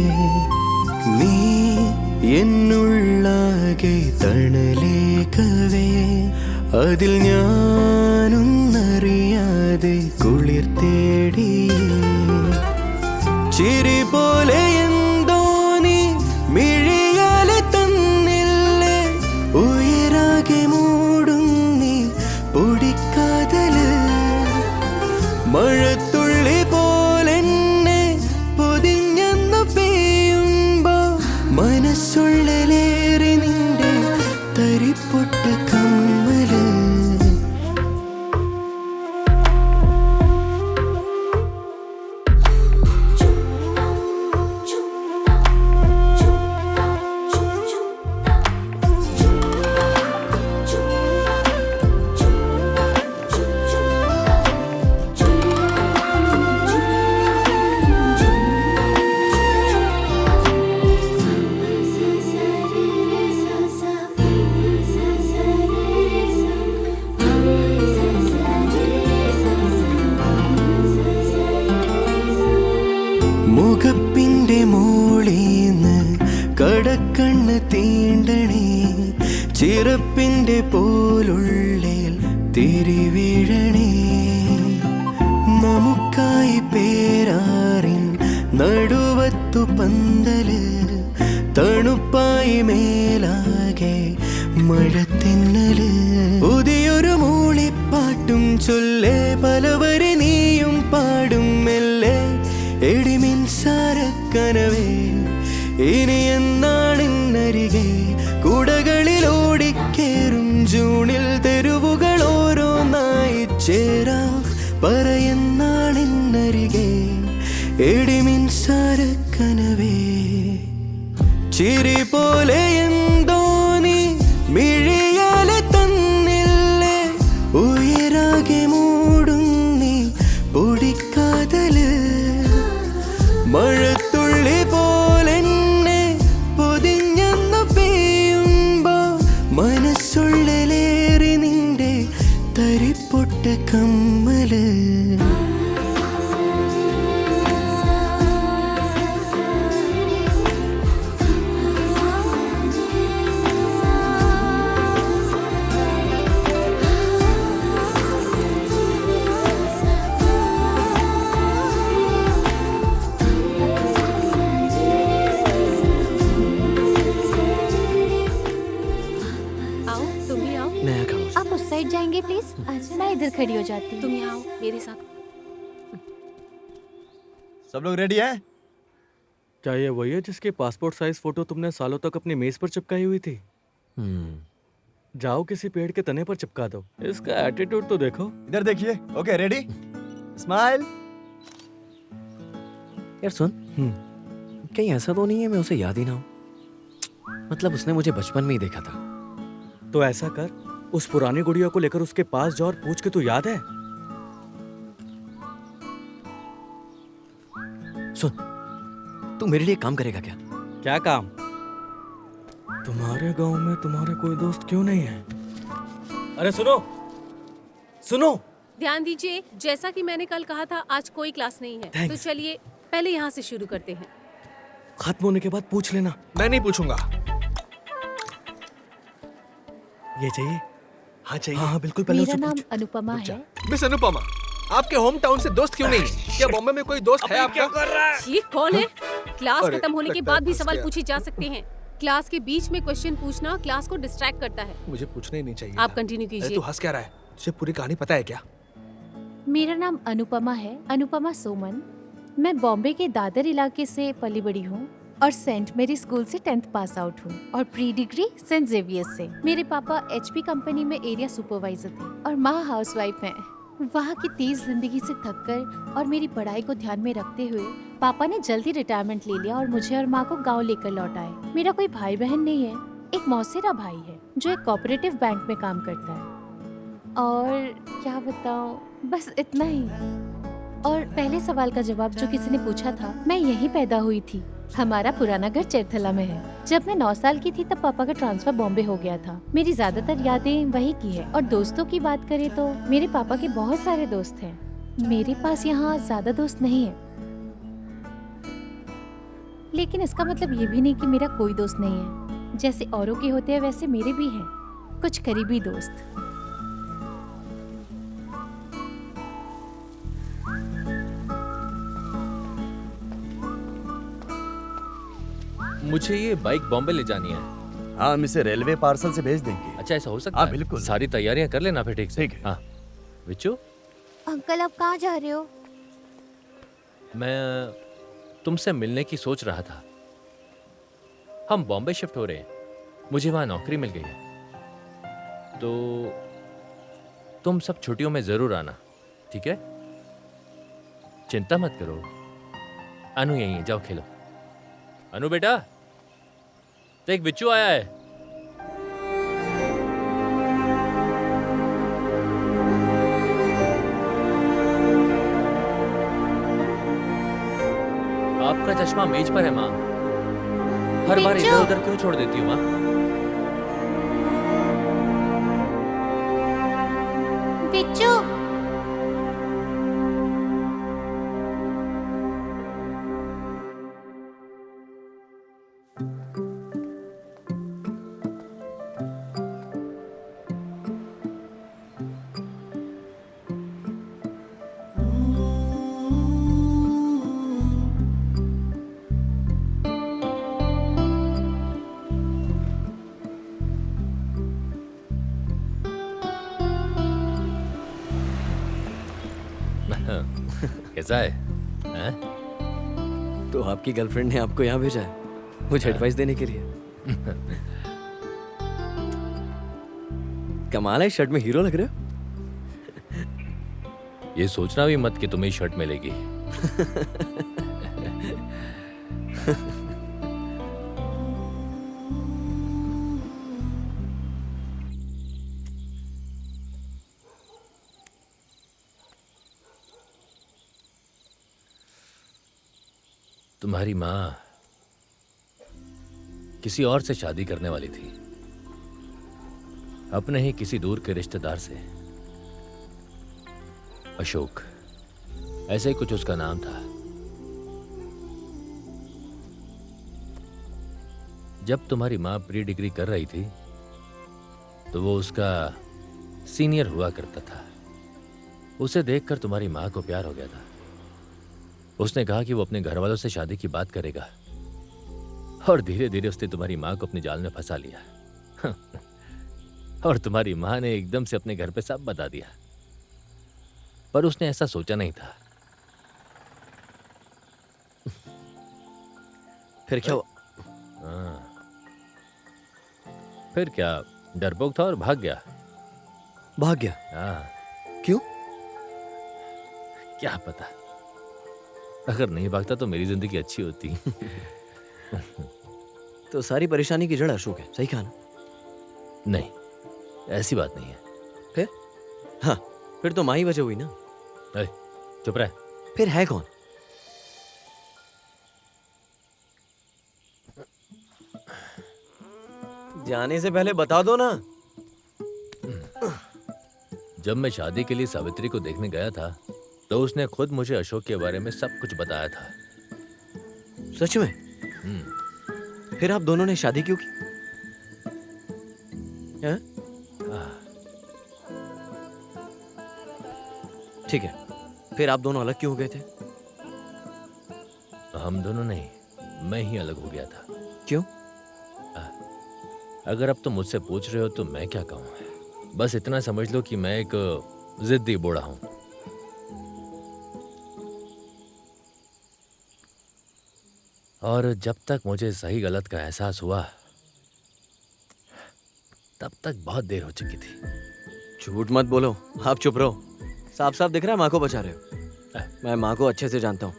നീ എന്നുള്ളാകെ തണലേക്കവേ അതിൽ ഞാനൊന്നറിയാതെ കുളിർ തേടി ചിരി പോലെ എന്തോ നീ മിഴിയാലെ തന്നില്ലേ ഉയരാകെ മൂടും നീ പൊടിക്കാതല് മഴത്തുള്ളി പോലെന്നെ പൊതിഞ്ഞെന്നു പെയ്യുമ്പോ മനസ്സുള്ളിലേറി നിന്റെ തരിപ്പൊട്ട കമ്മല് മുഖപ്പിന്റെ മോളീന്ന് കടക്കണ്ണ് തീണ്ടണേ ചിറപ്പിന്റെ പോലുള്ളിൽ തിരിവീഴണേ നമുക്കായി പേരാറിൻ നടുവത്തു പന്തല് തണുപ്പായി മേലാകെ മഴത്തെന്നല് പുതിയൊരു മൂളിപ്പാട്ടും ചൊല്ലേ പലവരെ നീയും പാടും മെല്ലെ എടിമിൻസാരക്കനവേ ഇനി എന്നാണിന്നരികെ കുടകളിൽ ഓടിക്കേറും ജൂണിൽ തെരുവുകൾ ഓരോന്നായി ചേരാം പറയുന്നാണിന്നരികെ എടിമിൻസാരക്കനവേ ചിരി പോലെ എന്തോ നീ മിഴിയാലെ തന്നില്ലേ ഉയരാകെ മൂടും നീ പൊടിക്കാതല് മഴത്തുള്ളി പോലെന്നെ പൊതിഞ്ഞെന്നു പെയ്യുമ്പോ മനസ്സുള്ളിലേറി നിന്റെ തരിപ്പൊട്ട കമ്മല് आओ, तुम भी आओ। नया खड़ा आप उस साइड जाएंगे प्लीज? अच्छा मैं इधर खड़ी हो जाती हूँ। तुम यहाँ आओ मेरे साथ। सब लोग रेडी हैं? क्या ये वही है जिसकी पासपोर्ट साइज फोटो तुमने सालों तक अपनी मेज पर चिपकाई हुई थी? जाओ किसी पेड़ के तने पर चिपका दो। इसका एटीट्यूड तो देखो। इधर देखिए। Okay ready? स्माइल। यार सुन, कहीं ऐसा तो नहीं है मैं उसे याद ही ना हूं? मतलब उसने मुझे बचपन में ही देखा था। तो ऐसा कर, उस पुरानी गुड़िया को लेकर उसके पास जाओ और पूछ के तू याद है? सुन, तू मेरे लिए काम करेगा क्या? क्या काम? तुम्हारे गांव में तुम्हारे कोई दोस्त क्यों नहीं है? अरे सुनो, सुनो। ध्यान दीजिए, जैसा कि मैंने कल कहा था आज कोई क्लास नहीं है। तो Thanks. चलिए पहले यहाँ से शुरू करते हैं। खत्म होने के बाद पूछ लेना। मैं नहीं पूछूंगा। ये चाहिए? हाँ चाहिए। हाँ हाँ बिल्कुल, पहले मेरा उससे नाम पूछ। अनुपमा है। मिस अनुपमा, आपके होम टाउन से दोस्त क्यों नहीं है? क्या बॉम्बे में कोई दोस्त है आपका? ये कौन है? क्लास अरे, खत्म होने के लगता बाद है भी फंस सवाल गया। पूछे जा सकते हैं। क्लास के बीच में क्वेश्चन पूछना क्लास को डिस्ट्रैक्ट करता है। मुझे पूछना ही नहीं चाहिए आप था। कंटिन्यू अरे कीजिए। तू हंस क्या रहा है? तुझे पूरी कहानी पता है क्या? मेरा नाम अनुपमा है, अनुपमा सोमन। मैं बॉम्बे के दादर इलाके से पली बड़ी हूँ और सेंट मेरी स्कूल से 10th पास आउट हूँ और प्री डिग्री सेंट जेवियर्स से। मेरे पापा एचपी कंपनी में एरिया सुपरवाइजर थे और माँ हाउसवाइफ हैं। वहाँ की तेज जिंदगी से थककर और मेरी पढ़ाई को ध्यान में रखते हुए पापा ने जल्दी रिटायरमेंट ले लिया और मुझे और माँ को गाँव लेकर लौट आए। मेरा कोई भाई बहन नहीं है, एक मौसेरा भाई है जो एक कोऑपरेटिव बैंक में काम करता है। और क्या बताऊँ, बस इतना ही। और पहले सवाल का जवाब जो किसी ने पूछा था, मैं यहीं पैदा हुई थी। हमारा पुराना घर चेरथला में है। जब मैं 9 साल की थी तब पापा का ट्रांसफर बॉम्बे हो गया था। मेरी ज्यादातर यादें वहीं की है। और दोस्तों की बात करें तो मेरे पापा के बहुत सारे दोस्त हैं। मेरे पास यहाँ ज्यादा दोस्त नहीं है, लेकिन इसका मतलब ये भी नहीं कि मेरा कोई दोस्त नहीं है। जैसे औरों के होते हैं वैसे मेरे भी हैं कुछ करीबी दोस्त। मुझे ये बाइक बॉम्बे ले जानी है। हाँ, हम इसे रेलवे पार्सल से भेज देंगे। अच्छा, ऐसा हो सकता हाँ, है? बिल्कुल। सारी तैयारियां कर लेना फिर ठीक से। ठीक है। हाँ विच्चू, अंकल आप कहाँ जा रहे हो? मैं तुमसे मिलने की सोच रहा था। हम बॉम्बे शिफ्ट हो रहे हैं, मुझे वहां नौकरी मिल गई है, तो तुम सब छुट्टियों में जरूर आना, ठीक है? चिंता मत करो। अनु यहीं है, जाओ खेलो। अनु बेटा, देख बिच्चू आया है। आपका चश्मा मेज पर है माँ। हर बार बिच्चू! इधर उधर क्यों छोड़ देती हूँ माँ? बिच्चू, कैसा है? हैं? तो आपकी गर्लफ्रेंड ने आपको यहाँ भेजा है मुझे एडवाइस देने के लिए। कमाल है, शर्ट में हीरो लग रहे हो। ये सोचना भी मत कि तुम्हें शर्ट मिलेगी। तुम्हारी माँ किसी और से शादी करने वाली थी, अपने ही किसी दूर के रिश्तेदार से। अशोक, ऐसे ही कुछ उसका नाम था। जब तुम्हारी माँ प्री डिग्री कर रही थी तो वो उसका सीनियर हुआ करता था। उसे देखकर तुम्हारी माँ को प्यार हो गया था। उसने कहा कि वो अपने घर वालों से शादी की बात करेगा, और धीरे धीरे उसने तुम्हारी माँ को अपने जाल में फंसा लिया। और तुम्हारी माँ ने एकदम से अपने घर पे सब बता दिया, पर उसने ऐसा सोचा नहीं था। फिर क्या हुआ? हाँ, फिर क्या, डरपोक था और भाग गया। भाग गया? हाँ। क्यों? क्या पता, अगर नहीं भागता तो मेरी जिंदगी अच्छी होती। तो सारी परेशानी की जड़ अशोक है, सही कहा ना? नहीं, ऐसी बात नहीं है। फिर? हाँ, फिर तो माँ ही वजह हुई ना। ए, चुप रह। फिर है कौन? जाने से पहले बता दो ना। जब मैं शादी के लिए सावित्री को देखने गया था तो उसने खुद मुझे अशोक के बारे में सब कुछ बताया था। सच में? फिर आप दोनों ने शादी क्यों की? हैं? ठीक है, फिर आप दोनों अलग क्यों हो गए थे? हम दोनों नहीं, मैं ही अलग हो गया था। क्यों? अगर अब तुम मुझसे पूछ रहे हो तो मैं क्या कहूँ। बस इतना समझ लो कि मैं एक जिद्दी बूढ़ा हूं। और जब तक मुझे सही गलत का एहसास हुआ तब तक बहुत देर हो चुकी थी। झूठ मत बोलो, आप चुप रहो। साफ साफ दिख रहा है माँ को बचा रहे हो। मैं माँ को अच्छे से जानता हूँ।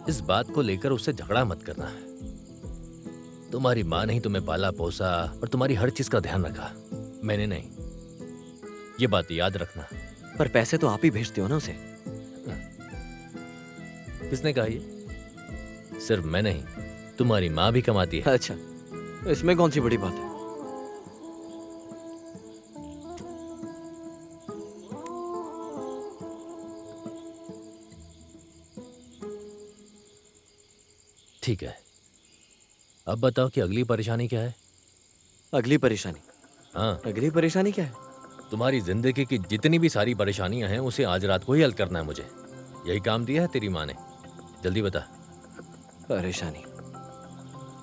इस बात को लेकर उससे झगड़ा मत करना। तुम्हारी माँ ने ही तुम्हें पाला पोसा और तुम्हारी हर चीज का ध्यान रखा, मैंने नहीं। ये बात याद रखना। पर पैसे तो आप ही भेजते हो ना उसे। किसने कहा ये? सिर्फ मैं नहीं, तुम्हारी माँ भी कमाती है। अच्छा, इसमें कौन सी बड़ी बात है? ठीक है, अब बताओ कि अगली परेशानी क्या है? अगली परेशानी? हाँ, अगली परेशानी क्या है? तुम्हारी जिंदगी की जितनी भी सारी परेशानियां हैं उसे आज रात को ही हल करना है मुझे। यही काम दिया है तेरी माँ ने। जल्दी बता। परेशानी?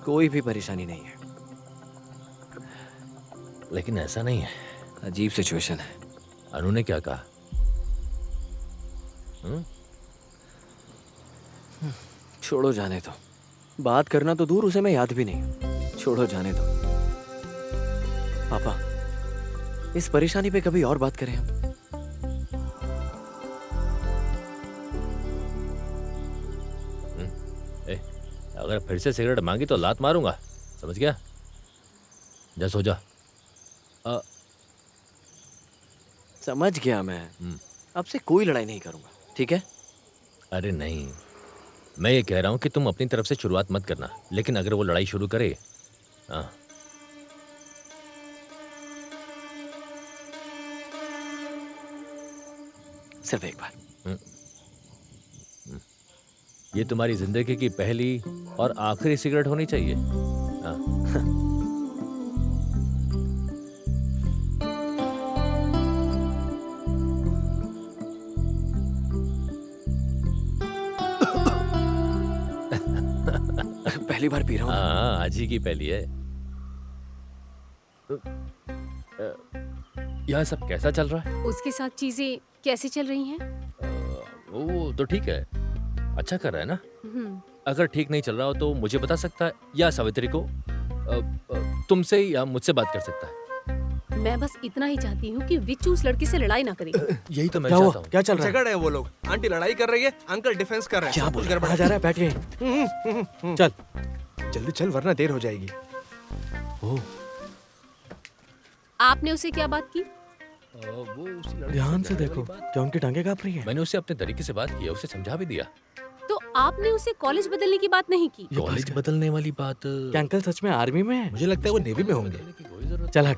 कोई भी परेशानी नहीं है। लेकिन ऐसा नहीं है। अजीब सिचुएशन है। अनु ने क्या कहा? छोड़ो, जाने दो। बात करना तो दूर, उसे मैं याद भी नहीं। छोड़ो, जाने दो। पापा, इस परेशानी पे कभी और बात करें हम। अगर फिर से सिगरेट मांगी तो लात मारूंगा, समझ गया? जा सो जा। समझ गया मैं। अब से कोई लड़ाई नहीं करूंगा, ठीक है? अरे नहीं, मैं ये कह रहा हूं कि तुम अपनी तरफ से शुरुआत मत करना, लेकिन अगर वो लड़ाई शुरू करे, हाँ, सिर्फ एक बार। ये तुम्हारी जिंदगी की पहली और आखिरी सिगरेट होनी चाहिए। हाँ। पहली बार पी रहा हूँ। हाँ, आज ही की पहली है। यह सब कैसा चल रहा है? उसके साथ चीजें कैसी चल रही हैं? वो तो ठीक है, अच्छा कर रहा है ना। अगर ठीक नहीं चल रहा हो तो मुझे बता सकता है, या सावित्री को, तुमसे या मुझसे बात कर सकता है। मैं बस इतना ही चाहती हूँ कि विच्चू उस लड़की से लड़ाई ना करे। यही तो मैं क्या चाहता हुआ? हूँ। क्या चल रहा है? झगड़ रहे हैं वो लोग। आंटी लड़ाई कर रही है, अंकल डिफेंस कर रहे हैं। क्या सब बोल कुछ रहा है? गड़बड़ कहाँ जा रहा है? बैठ गए। चल। जल्दी चल वरना देर हो जाएगी। आपने उसे क्या बात की? वो उसी लड़की ध्यान से से लड़ने देखो, वाली बात। क्या उनकी टांगे कांप रही है? मैंने उससे अपने तरीके से बात की है, उसे समझा भी दिया। तो आपने उसे कॉलेज बदलने की बात नहीं की? कॉलेज बदलने वाली बात? क्या अंकल सच में आर्मी में है? मुझे लगता है वो नेवी में होंगे। बदलने की कोई जरूरत चल हट।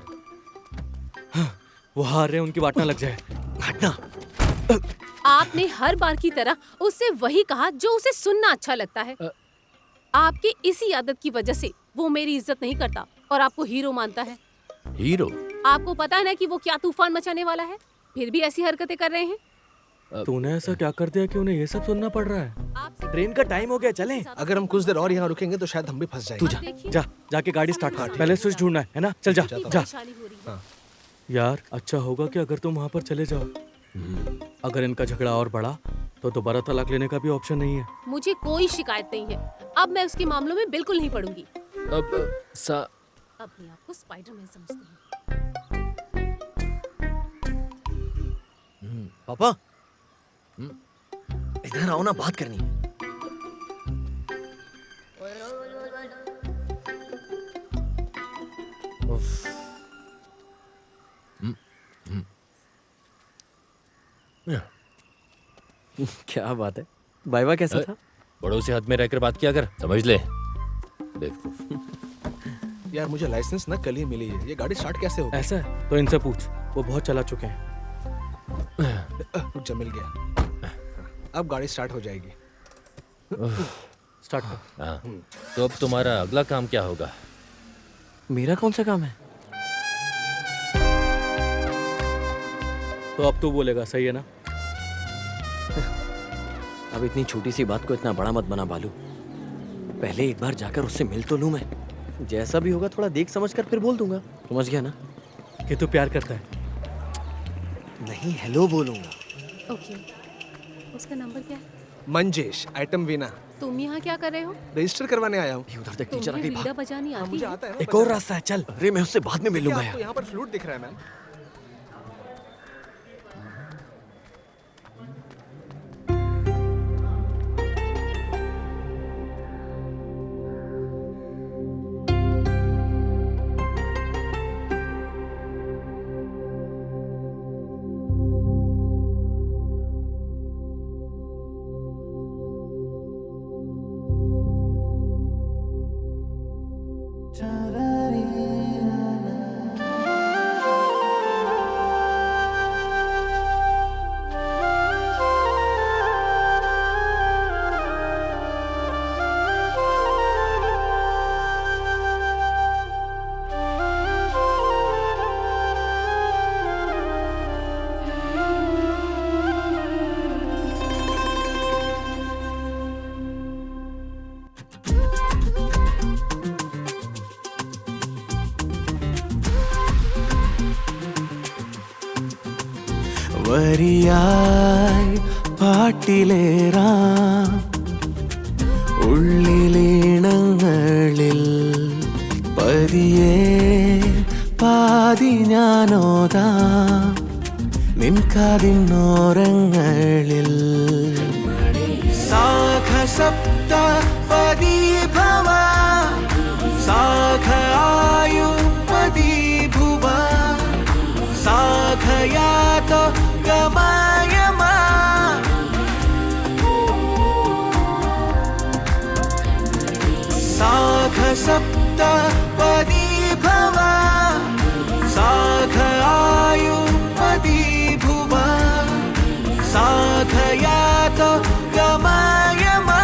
हाँ, वो हार रहे हैं, उनकी बात ना लग जाए। हटना। आपने हर बार की तरह उससे वही कहा जो उसे सुनना अच्छा लगता है। आपकी इसी आदत की वजह से वो मेरी इज्जत नहीं करता और आपको हीरो मानता है। हीरो? आपको पता है ना कि वो क्या तूफान मचाने वाला है, फिर भी ऐसी हरकतें कर रहे हैं। तूने ऐसा क्या कर दिया कि उन्हें ये सब सुनना पड़ रहा है? आपसे ट्रेन का टाइम हो गया, चलें। अगर हम कुछ देर और यहाँ रुकेंगे तो शायद हम भी फंस तू जाएंगे। जा, जा, जाके गाड़ी स्टार्ट कर। पहले स्विच ढूंढना है ना? चल जा, इतनी जा। परेशानी हो रही है। यार, अच्छा होगा कि अगर तुम वहाँ पर चले जाओ। अगर इनका झगड़ा और बढ़ा तो दोबारा तलाक लेने का भी ऑप्शन नहीं है। मुझे कोई शिकायत नहीं है। अब मैं उसके मामलों में बिल्कुल नहीं पड़ूंगी। अपने आप को स्पाइडरमैन समझते हैं। पापा, इधर आओ ना, बात करनी है। क्या बात है? बाइवा कैसा था? बड़ों से हद में रहकर बात किया कर, समझ ले। बेवकूफ। यार मुझे लाइसेंस ना कल ही मिली है, ये गाड़ी स्टार्ट कैसे होगी? ऐसा है तो इनसे पूछ, वो बहुत चला चुके हैं। रुक जा, मिल गया। अब गाड़ी स्टार्ट हो जाएगी। स्टार्ट कर। हाँ, तो अब तुम्हारा अगला काम क्या होगा? मेरा कौन सा काम है? तो अब तू बोलेगा, सही है ना? अब इतनी छोटी सी बात को इतना बड़ा मत बना बालू। पहले एक बार जाकर उससे मिल तो लूं मैं। जैसा भी होगा थोड़ा देख समझ कर फिर बोल दूंगा, समझ गया ना? कि तू प्यार करता है। नहीं, हेलो बोलूंगा। ओके, उसका नंबर क्या है? मंजेश, आइटम वीना। तुम यहाँ क्या कर रहे हो? रजिस्टर करवाने आया हूँ। ये उधर तक टीचर आ तुम्हें गई। वीणा बजानी आती मुझे है? आता है ना एक और रास्ता है, चल। अरे मैं उससे बाद में मिलूंगा आपको यार। यहाँ पर फ्लूट दिख रहा है मैम। വരിയായി പാട്ടിലേറാം ഉള്ളിലീണങ്ങളിൽ പതിയെ പാതി ഞാനോതാം നിൻകാതിന്നോരങ്ങളിൽ സാഖസപ്ത പദീഭവ സാഖായു പദീഭുവ സാഖയാതോ ഗമായമാ സാഖസപ്ത പദീഭവ സാഖായു പദീഭുവ സാഖയാതോ ഗമായമാ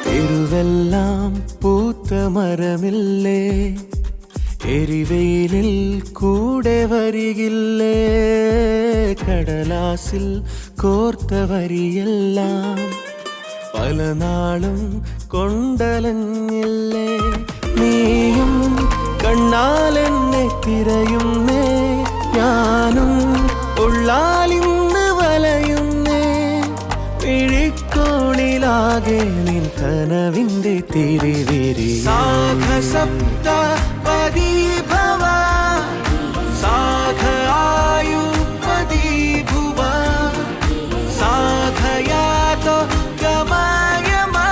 തെരുവെല്ലാം പൂത്ത മരമില്ലേ എരിവെയിലിൽ കൂടെ വരികില്ലേ കടലാസിൽ കോർത്ത വരിയെല്ലാം പല നാളും കൊണ്ടലഞ്ഞില്ലേ നീയും കണ്ണാലെന്നെ തിരയുന്നേ ഞാനും ഉള്ളാലിന്ന് വലയുന്നേ പിഴിക്കോണിലാകെ നിൻ കനവിന്റെ തിരിവിരി സാഖസപ്ത പദീഭവ സാഖായു പദീഭുവ സാഖയാതോ ഗമായമാ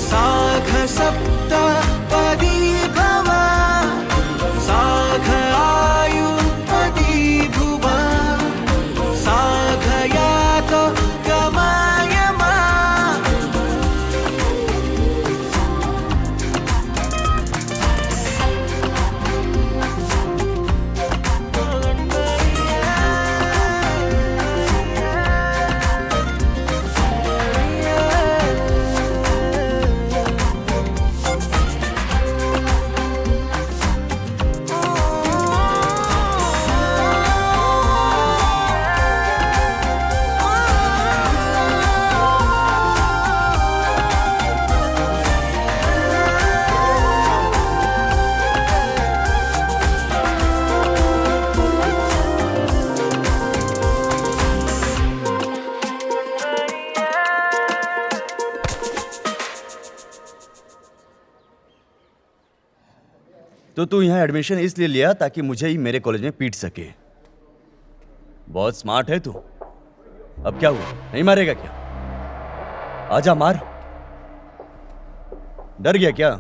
സാഖസപ്ത പദീഭവ സാഖായു പദീഭുവ സാഖയാതോ ഗമായമാ तो तू यहाँ एडमिशन इसलिए लिया ताकि मुझे ही मेरे कॉलेज में पीट सके। बहुत स्मार्ट है तू। अब क्या हुआ, नहीं मारेगा क्या? आजा मार। डर गया क्या?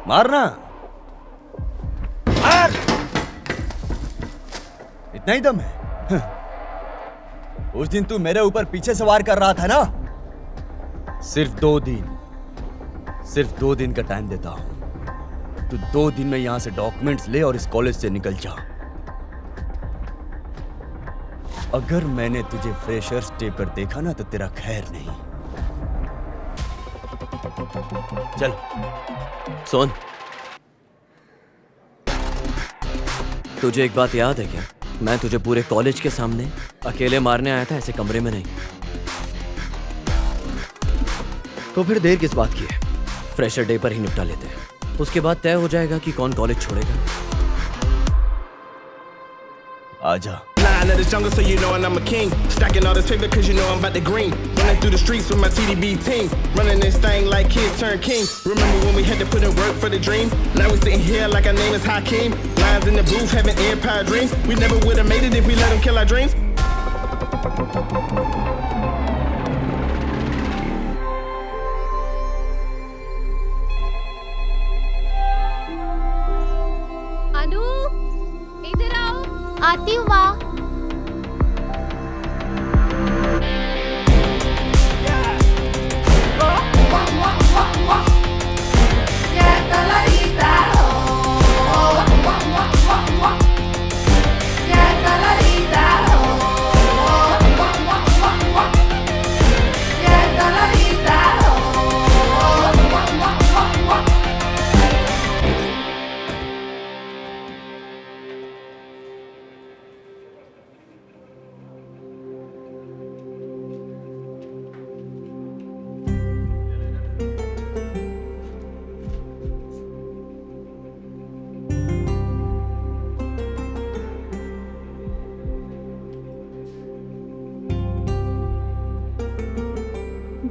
मारना, मार। इतना ही दम है? उस दिन तू मेरे ऊपर पीछे से वार कर रहा था ना? सिर्फ 2 दिन का टाइम देता हूं। तू 2 दिन में यहां से डॉक्यूमेंट्स ले और इस कॉलेज से निकल जा। अगर मैंने तुझे फ्रेशर्स डे पर देखा ना तो तेरा खैर नहीं। चल। सोन, तुझे एक बात याद है क्या? मैं तुझे पूरे कॉलेज के सामने अकेले मारने आया था, ऐसे कमरे में नहीं। तो फिर देर किस बात की है? फ्रेशर डे पर ही निपटा लेते हैं, उसके बाद तय हो जाएगा कि कौन कॉलेज छोड़ेगा। आजा। Line of the jungle, so you know I'm a king. Stacking all this paper, cause you know I'm about to green. Running through the streets with my TDB team. Running this thing like kids turn king. Remember when we had to put in work for the dream? Now we sitting here like our name is Hakeem. Lines in the booth, having empire dreams. We never would have made it if we let them kill our dreams. अनु, इधर आओ। आती हूँ माँ।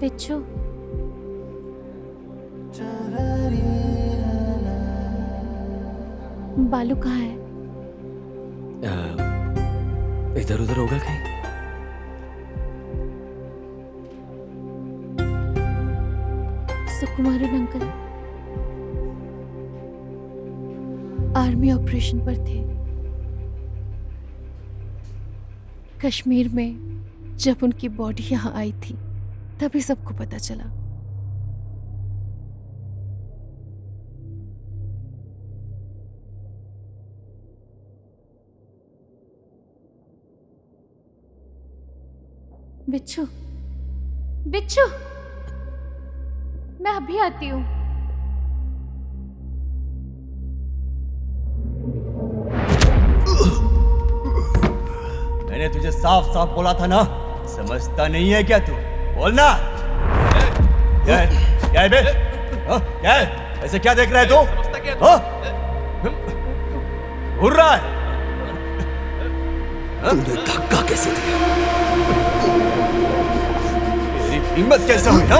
बिच्छू, बालू कहाँ है? इधर उधर होगा कहीं। सुकुमारन अंकल आर्मी ऑपरेशन पर थे कश्मीर में। जब उनकी बॉडी यहाँ आई थी तभी सबको पता चला। बिच्छू, बिच्छू, मैं अभी आती हूँ। मैंने तुझे साफ साफ बोला था ना, समझता नहीं है क्या तू? बोलना। क्या है बे? क्या है? ऐसे क्या देख रहा है तू? घूर रहा है? तूने धक्का कैसे दिया? तेरी हिम्मत कैसे हुई ना?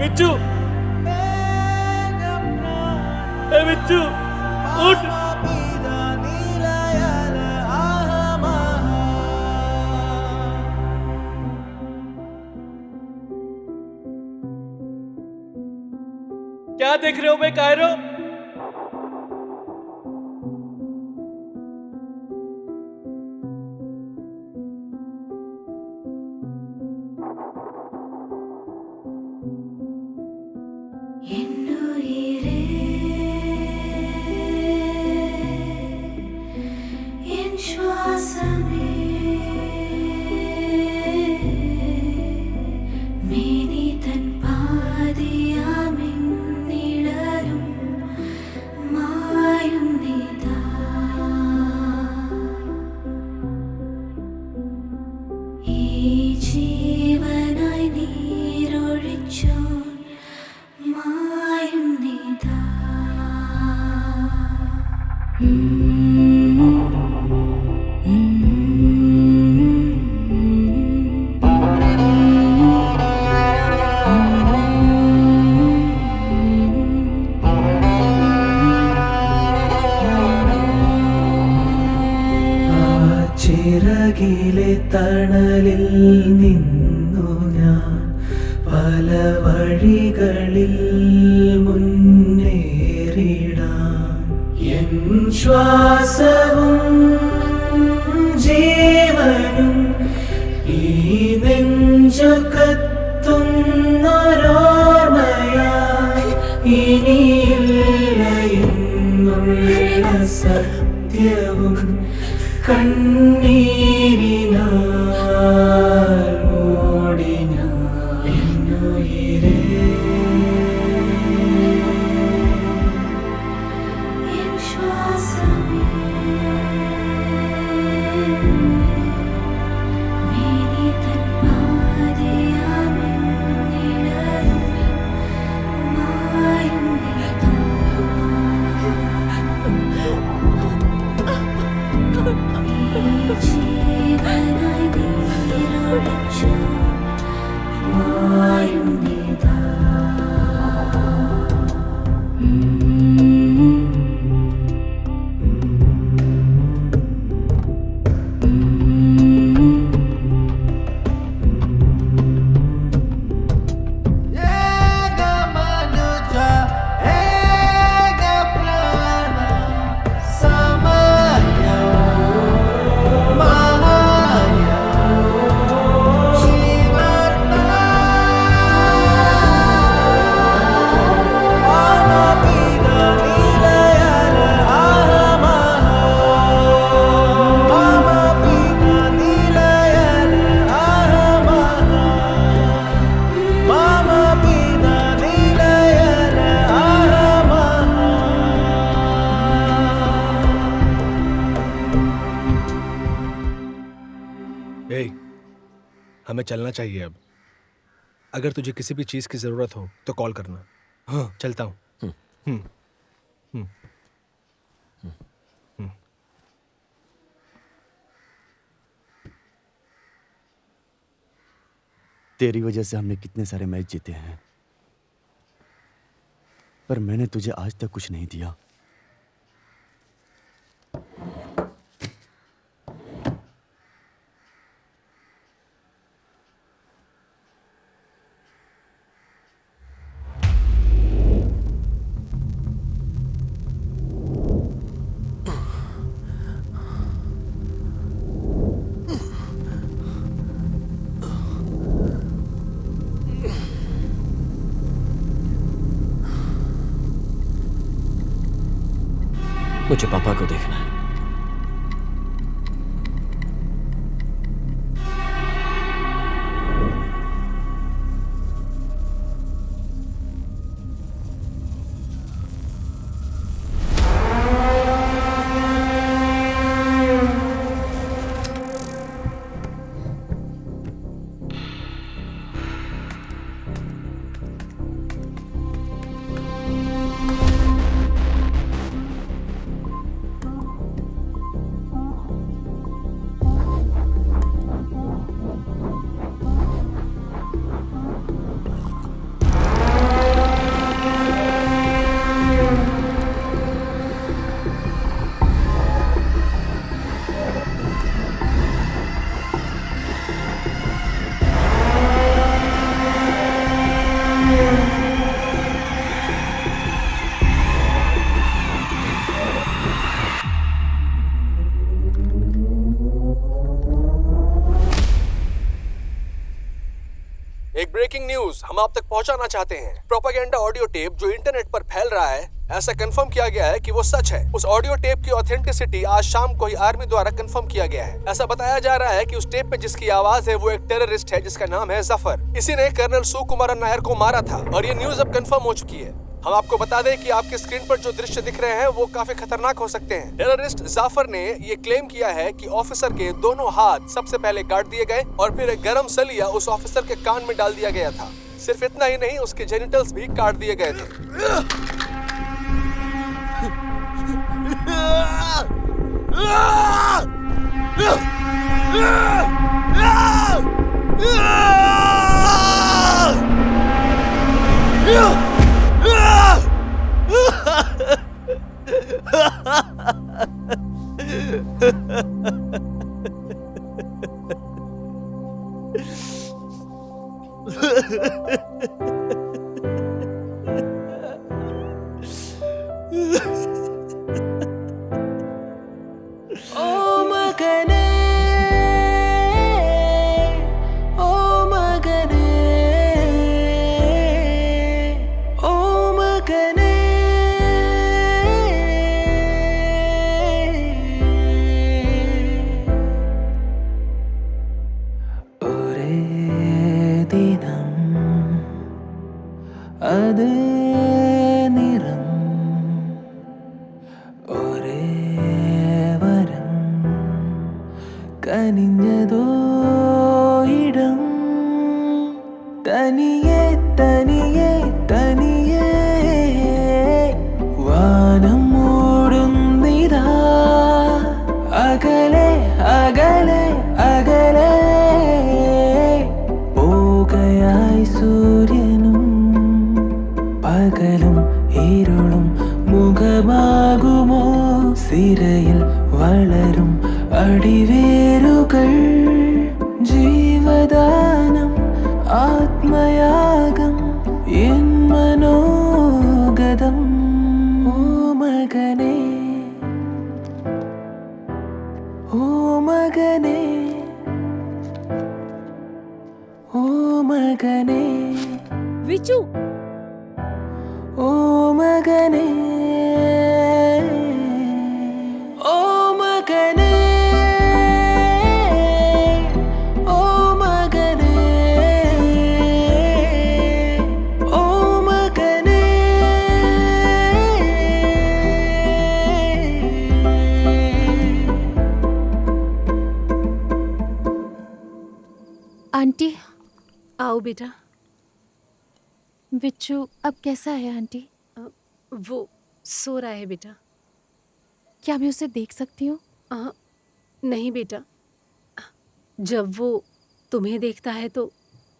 बिच्छू, ए बिच्छू, उठ। क्या देख रहे हो बे कायरो? ചിറകിലെ തണലിൽ നിന്നു ഞാൻ പല വഴികളിൽ മുന്നേറിടാൻ എൻ ശ്വാസവും ജീവനും ഈ നെഞ്ചൊക്കത്തുന്നൊരോർമ്മയായി ഇനിയില്ല എന്നുള്ള സത്യവും കണ്ണീരിനാൽ മൂടി ഞാൻ എന്നുയിരേ എൻ ശ്വാസമേ മേരി തന്മാരിയാമെന്നിടലും മായും ജീവനായി നീരൊഴിച്ചു മായും നീതാ हमें चलना चाहिए अब। अगर तुझे किसी भी चीज की जरूरत हो तो कॉल करना। हाँ चलता हूँ। तेरी वजह से हमने कितने सारे मैच जीते हैं, पर मैंने तुझे आज तक कुछ नहीं दिया। मुझे पापा को देखना है। एक ब्रेकिंग न्यूज हम आप तक पहुंचाना चाहते हैं। प्रोपेगेंडा ऑडियो टेप जो इंटरनेट पर फैल रहा है, ऐसा कंफर्म किया गया है कि वो सच है। उस ऑडियो टेप की ऑथेंटिसिटी आज शाम को ही आर्मी द्वारा कंफर्म किया गया है। ऐसा बताया जा रहा है कि उस टेप में जिसकी आवाज है वो एक टेररिस्ट है जिसका नाम है जफर। इसी ने कर्नल सुकुमारन नायर को मारा था और ये न्यूज अब कंफर्म हो चुकी है। हम आपको बता दें कि आपके स्क्रीन पर जो दृश्य दिख रहे हैं वो काफी खतरनाक हो सकते हैं। टेररिस्ट जाफर ने ये क्लेम किया है कि ऑफिसर के दोनों हाथ सबसे पहले काट दिए गए और फिर एक गरम सलिया उस ऑफिसर के कान में डाल दिया गया था। सिर्फ इतना ही नहीं, उसके जेनिटल्स भी काट दिए गए थे। കനിഞ്ഞതോ ഇടം തനിയെ തനിയെ തനിയെ വാനം മൂടുന്നിതാ അകലെ അകലെ അകലെ പോകയായി സൂര്യനും പകലും ഇരുളും മുഖമാകുമോ സിരയിൽ വളരും അടിവേരുകൾ ജീവദാനം ആത്മയാഗം എൻ മനോഗതം ഓ മകനേ ഓ മകനേ ഓ മകനേ विचू ഓ മകനേ ഓ മകനേ ഓ മകനേ ഓ മകനേ आंटी आओ बेटा। बिच्छू अब कैसा है आंटी? वो सो रहा है बेटा। क्या मैं उसे देख सकती हूँ? नहीं बेटा, जब वो तुम्हें देखता है तो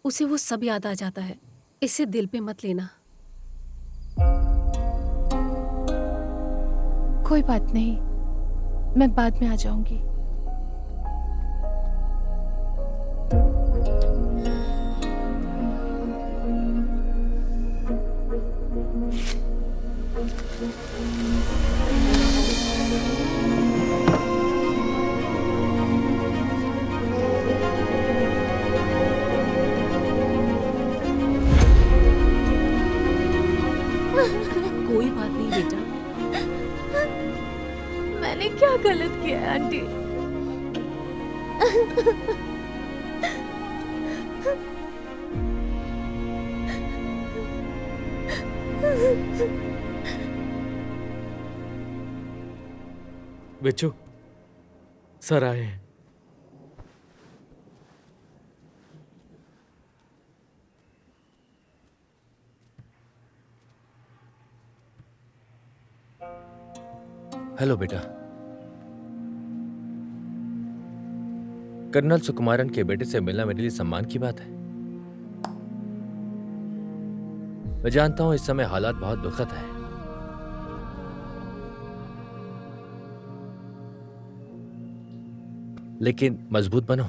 उसे वो सब याद आ जाता है। इसे दिल पे मत लेना। कोई बात नहीं, मैं बाद में आ जाऊंगी। कोई बात नहीं बेटा। मैंने क्या गलत किया है आंटी? बिच्छू सर आए हैं। हेलो बेटा। कर्नल सुकुमारन के बेटे से मिलना मेरे लिए सम्मान की बात है। मैं जानता हूं इस समय हालात बहुत दुखद है, लेकिन मजबूत बनो।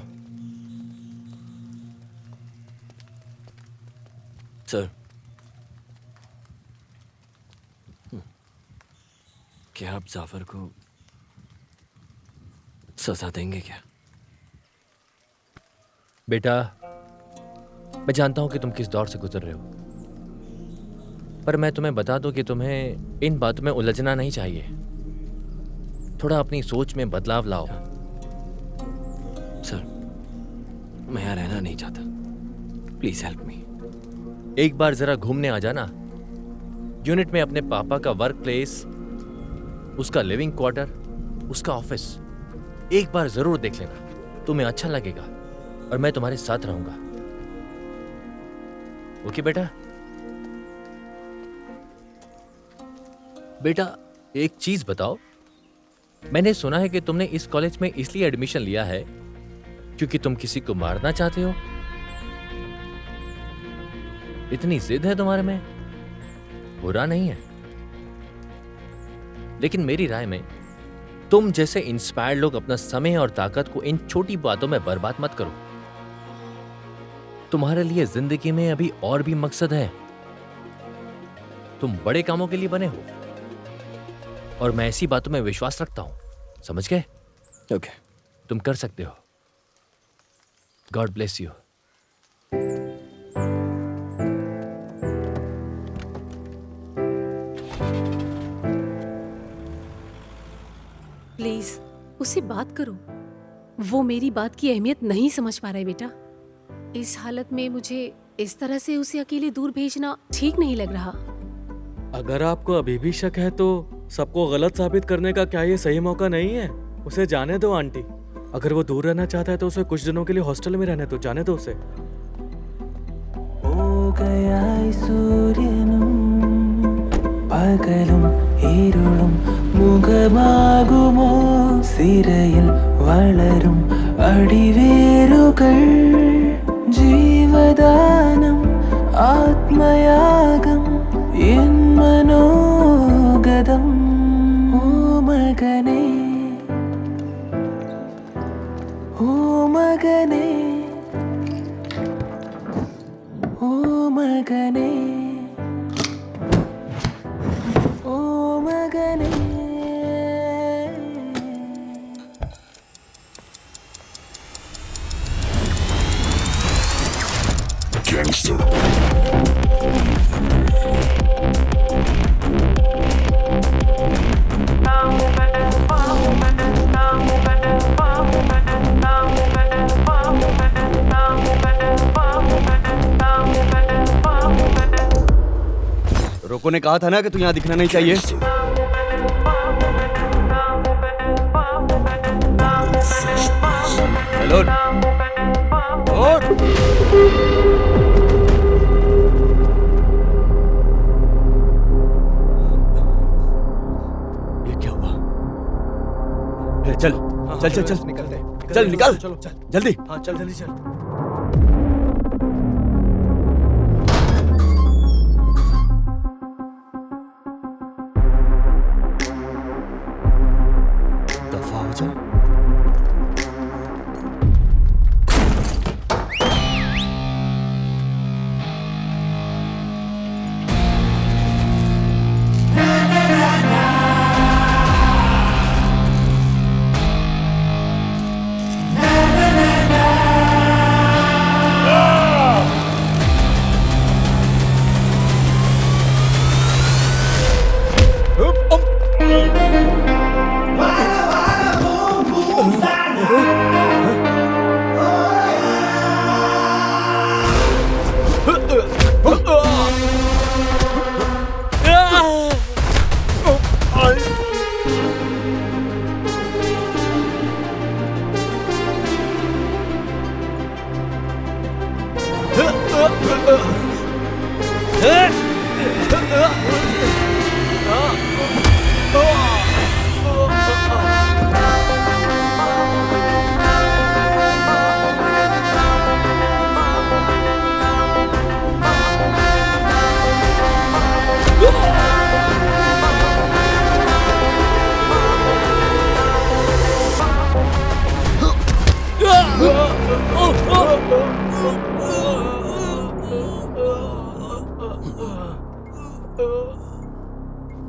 सर, क्या आप जाफर को सजा देंगे क्या? बेटा, मैं जानता हूं कि तुम किस दौर से गुजर रहे हो, पर मैं तुम्हें बता दूं कि तुम्हें इन बातों में उलझना नहीं चाहिए। थोड़ा अपनी सोच में बदलाव लाओ। सर, मैं यहाँ रहना नहीं चाहता। Please help me. एक बार जरा घूमने आ जाना। यूनिट में अपने पापा का वर्क प्लेस, उसका लिविंग क्वार्टर, उसका ऑफिस एक बार जरूर देख लेना। तुम्हें अच्छा लगेगा और मैं तुम्हारे साथ रहूंगा। ओके बेटा? बेटा, एक चीज बताओ, मैंने सुना है कि तुमने इस कॉलेज में इसलिए एडमिशन लिया है क्योंकि तुम किसी को मारना चाहते हो। इतनी जिद है तुम्हारे में? बुरा नहीं है, लेकिन मेरी राय में तुम जैसे इंस्पायर्ड लोग अपना समय और ताकत को इन छोटी बातों में बर्बाद मत करो। तुम्हारे लिए जिंदगी में अभी और भी मकसद है। तुम बड़े कामों के लिए बने हो और मैं ऐसी बातों में विश्वास रखता हूं। समझ गए? ओके, तुम कर सकते हो। God bless you. प्लीज उससे बात करो। वो मेरी बात की अहमियत नहीं समझ पा रहा है बेटा। इस हालत में मुझे इस तरह से उसे अकेले दूर भेजना ठीक नहीं लग रहा। अगर आपको अभी भी शक है तो सबको गलत साबित करने का क्या ये सही मौका नहीं है? उसे जाने दो आंटी। अगर वो दूर रहना चाहता है तो उसे कुछ दिनों के लिए हॉस्टल में रहने तो जाने दो उसे। പോകയായി സൂര്യനും പകലും ഇരുളും മുഖമാകുമോ സിരയിൽ വളരും അടിവേരുകൾ ജീവദാനം ആത്മയാഗം എൻ മനോഗതം ഓ മകനേ ഓ മകനേ ഓ മകനേ ഓ മകനേ रोको ने कहा था ना कि तू यहाँ दिखना नहीं चाहिए। हेलो ये क्या हुआ? चल चल चल चल चल निकल जल्दी। हाँ चल जल्दी चल। दफा हो जा।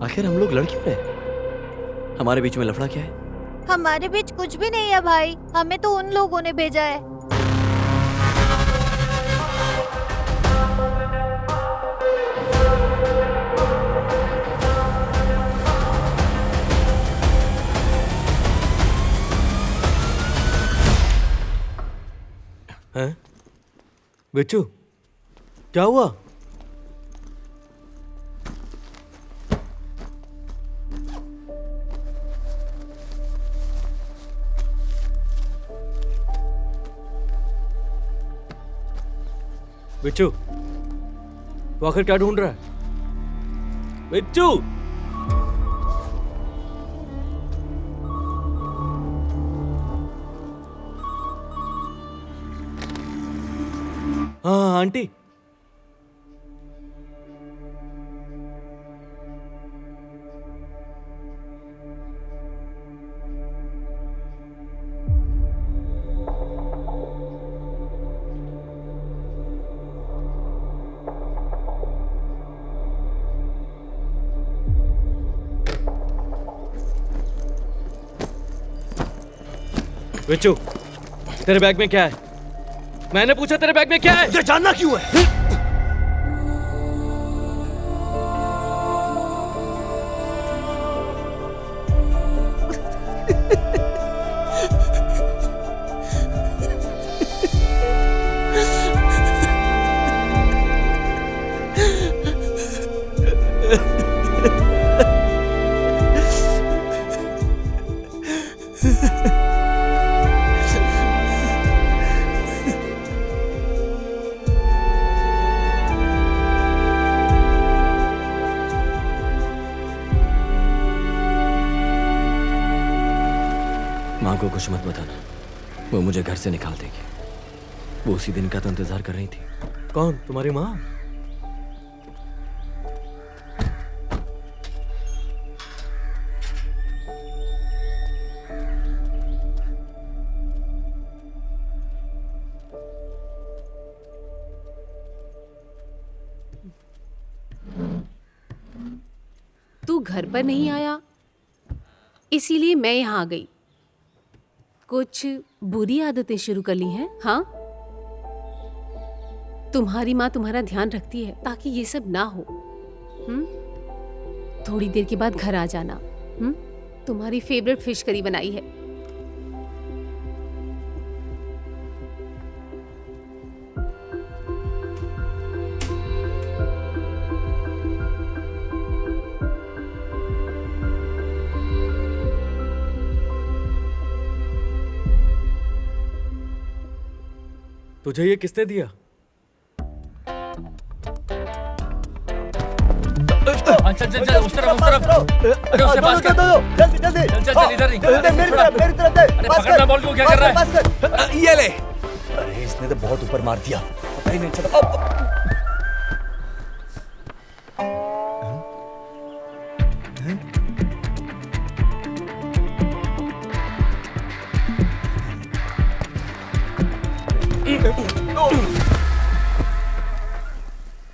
आखिर हम लोग लड़ क्यों रहे? हमारे बीच में लफड़ा क्या है? हमारे बीच कुछ भी नहीं है भाई, हमें तो उन लोगों ने भेजा है। हैं? बिच्छू क्या हुआ? बिच्छू तो आखिर क्या ढूंढ रहा है? बिच्छू हाँ आंटी बिच्छू तेरे बैग में क्या है? मैंने पूछा तेरे बैग में क्या है? तुझे जानना क्यों है? माँ को कुछ मत बताना, वो मुझे घर से निकाल देगी। वो उसी दिन का तो इंतजार कर रही थी। कौन, तुम्हारी माँ? तू घर पर नहीं आया, इसीलिए मैं यहाँ आ गई। कुछ बुरी आदतें शुरू कर ली हैं? हाँ, तुम्हारी माँ तुम्हारा ध्यान रखती है ताकि ये सब ना हो। थोड़ी देर के बाद घर आ जाना। तुम्हारी फेवरेट फिश करी बनाई है। तुझे ये किसने दिया? चल चल चल, उस तरफ अरे उससे पास कर। जल्दी जल्दी चल चल चल, इधर नहीं, मेरी तरफ दे। अरे पकड़ना बॉल को, क्या कर रहा है? ये ले। अरे इसने तो बहुत ऊपर मार दिया, पता ही नहीं चला।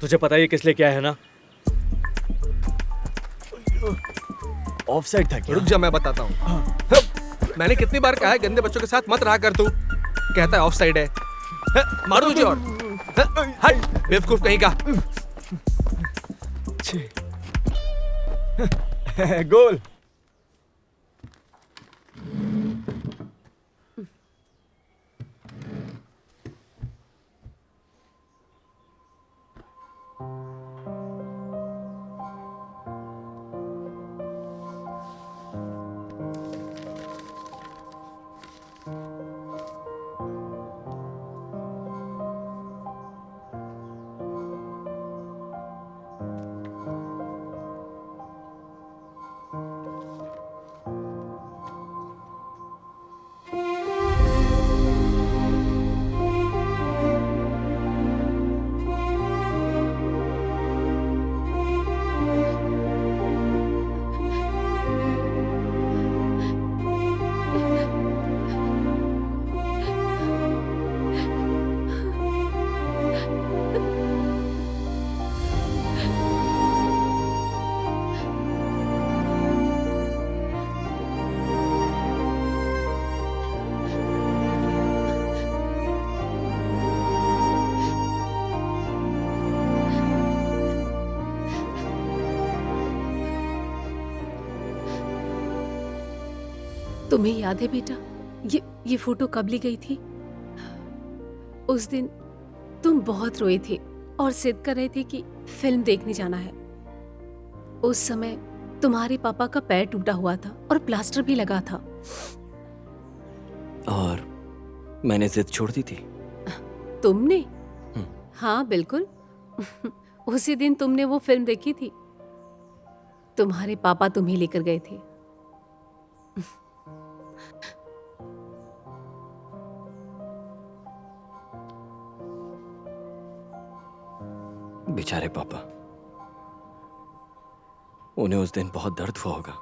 तुझे पता है ये किस लिए क्या है ना? ऑफसाइड था क्या? रुक जा, मैं बताता हूँ। मैंने कितनी बार कहा है गंदे बच्चों के साथ मत रहा कर तू। कहता है ऑफ साइड है। मारो तुझे और। हट बेवकूफ कहीं का। गोल। तुम्हें याद है बेटा, ये फोटो कब ली गई थी? उस दिन तुम बहुत रोए थे और जिद कर रहे थे कि फिल्म देखने जाना है। उस समय तुम्हारे पापा का पैर टूटा हुआ था और प्लास्टर भी लगा था। और मैंने जिद छोड़ दी थी। तुमने? हाँ बिल्कुल। उसी दिन तुमने वो फिल्म देखी थी। तुम्हारे पापा तुम्हें लेकर गए थे। बेचारे पापा, उन्हें उस दिन बहुत दर्द हुआ होगा।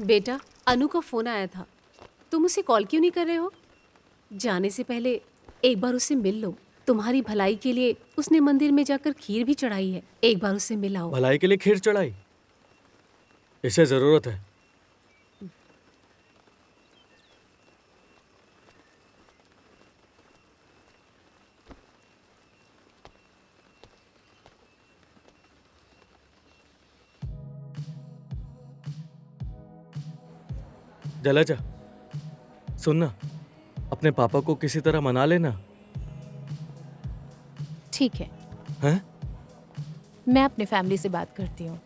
बेटा, अनु का फोन आया था। तुम उसे कॉल क्यों नहीं कर रहे हो? जाने से पहले एक बार उससे मिल लो। तुम्हारी भलाई के लिए उसने मंदिर में जाकर खीर भी चढ़ाई है। एक बार उससे मिलाओ। भलाई के लिए खीर चढ़ाई? इसे जरूरत है। जलजा, सुनना, अपने पापा को किसी तरह मना लेना। ठीक है, हैं? मैं अपने फैमिली से बात करती हूँ।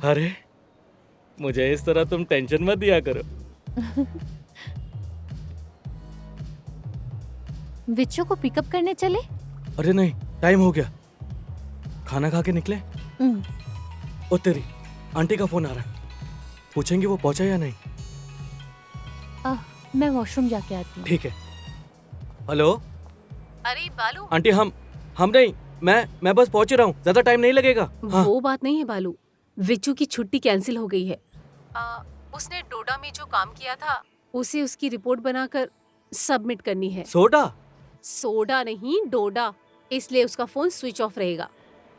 अरे, मुझे इस तरह तुम टेंशन मत दिया करो। विच्चू को पिकअप करने चले? अरे नहीं, टाइम हो गया, खाना खा के निकले। ओ तेरी आंटी का फोन आ रहा है, पूछेंगे वो पहुंचा या नहीं। मैं वॉशरूम जाके आती हूँ। ठीक है। हेलो अरे बालू, आंटी, हम नहीं, मैं बस पहुंच ही रहा हूँ, ज्यादा टाइम नहीं लगेगा। हाँ। वो बात नहीं है बालू, विच्चू की छुट्टी कैंसिल हो गई है। उसने डोडा में जो काम किया था उसे उसकी रिपोर्ट बनाकर सबमिट करनी है। सोडा नहीं, डोडा, इसलिए उसका फोन स्विच ऑफ रहेगा।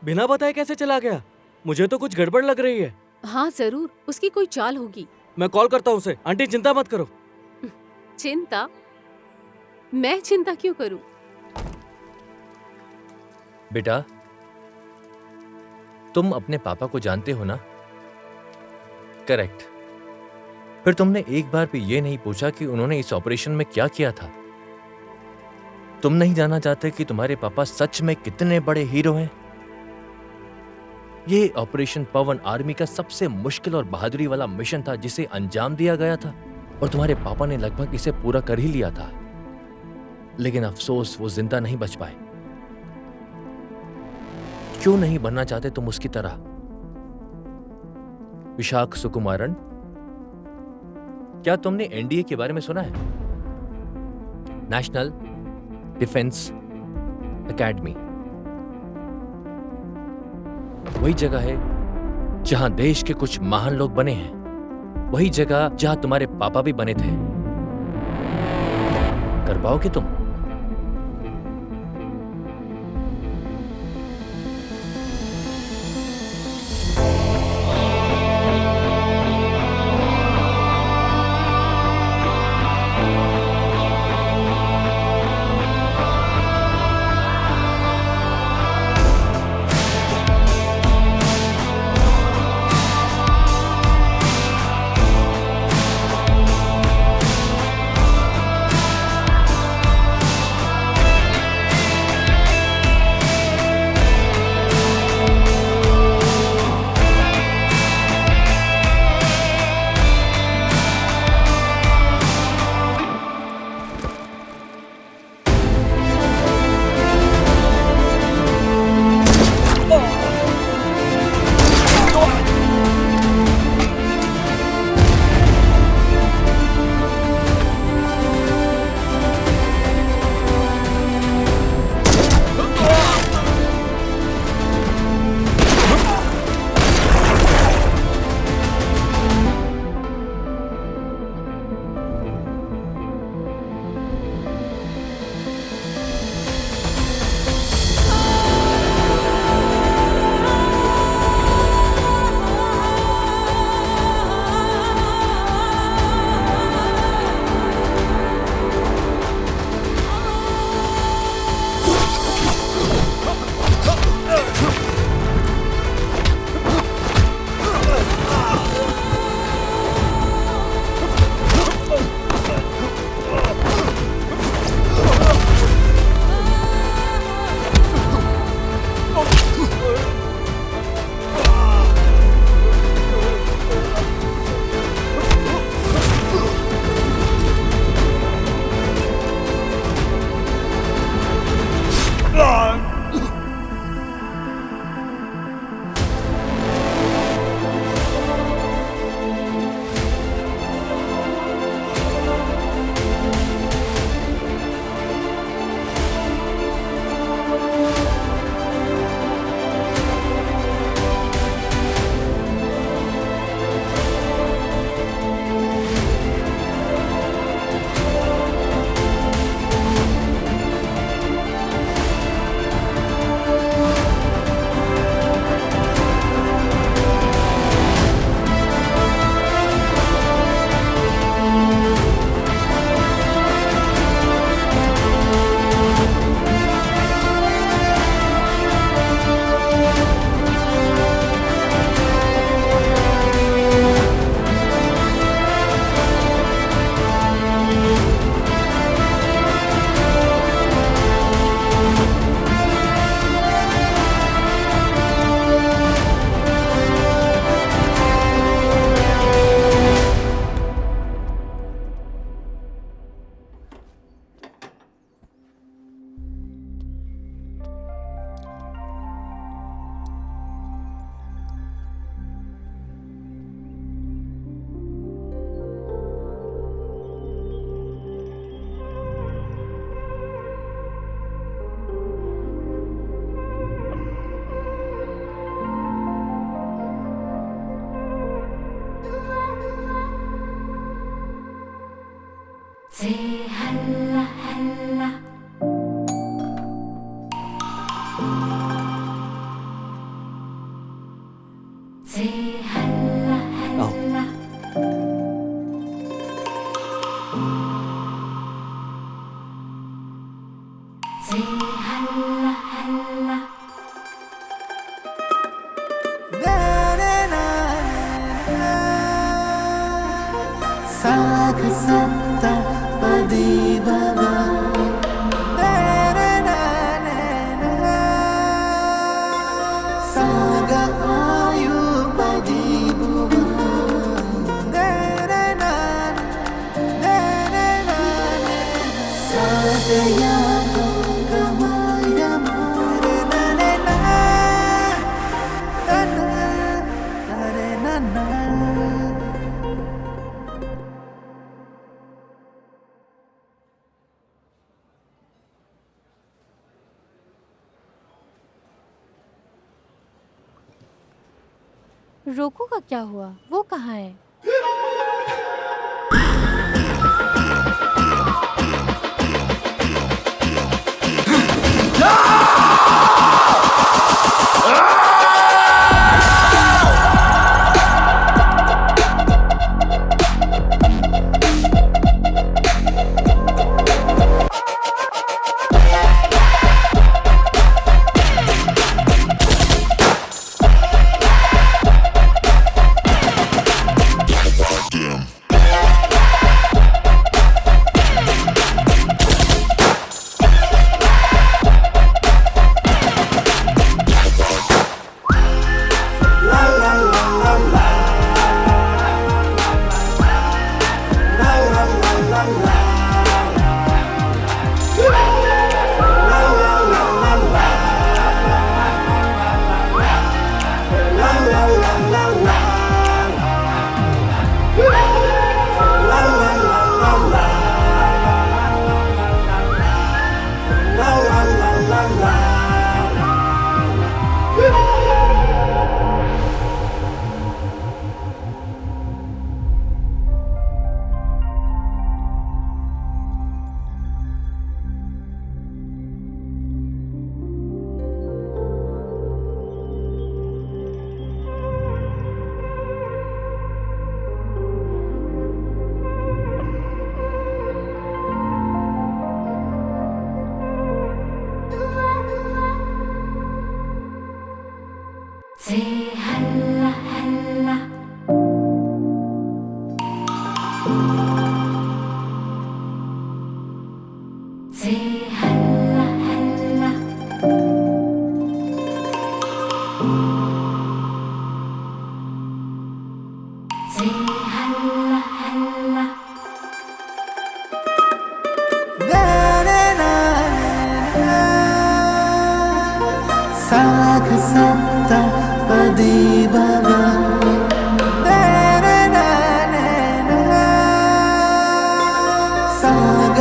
बिना बताए कैसे चला गया? मुझे तो कुछ गड़बड़ लग रही है। हाँ जरूर, उसकी कोई चाल होगी। मैं कॉल करता हूँ उसे। आंटी चिंता मत करो। चिंता? मैं चिंता क्यों करूं? बेटा, तुम अपने पापा को जानते हो ना? करेक्ट। फिर तुमने एक बार भी ये नहीं पूछा कि उन्होंने इस ऑपरेशन में क्या किया था? तुम नहीं जानना चाहते कि तुम्हारे पापा सच में कितने बड़े हीरो हैं? ये ऑपरेशन पवन आर्मी का सबसे मुश्किल और बहादुरी वाला मिशन था जिसे अंजाम दिया गया था, और तुम्हारे पापा ने लगभग इसे पूरा कर ही लिया था। लेकिन अफसोस वो जिंदा नहीं बच पाए। क्यों नहीं बनना चाहते तुम उसकी तरह? विशाख सुकुमारन, क्या तुमने एनडीए के बारे में सुना है? National defence academy. वही जगह है जहां देश के कुछ महान लोग बने हैं, वही जगह जहां तुम्हारे पापा भी बने थे। कर पाओगे तुम? आओ। साग सप्त पदी भवा साग आयु पदी भुवा साग यादो गमाय मारे ना रोको का क्या हुआ? वो कहाँ है? साग सप्त पदी भवा साग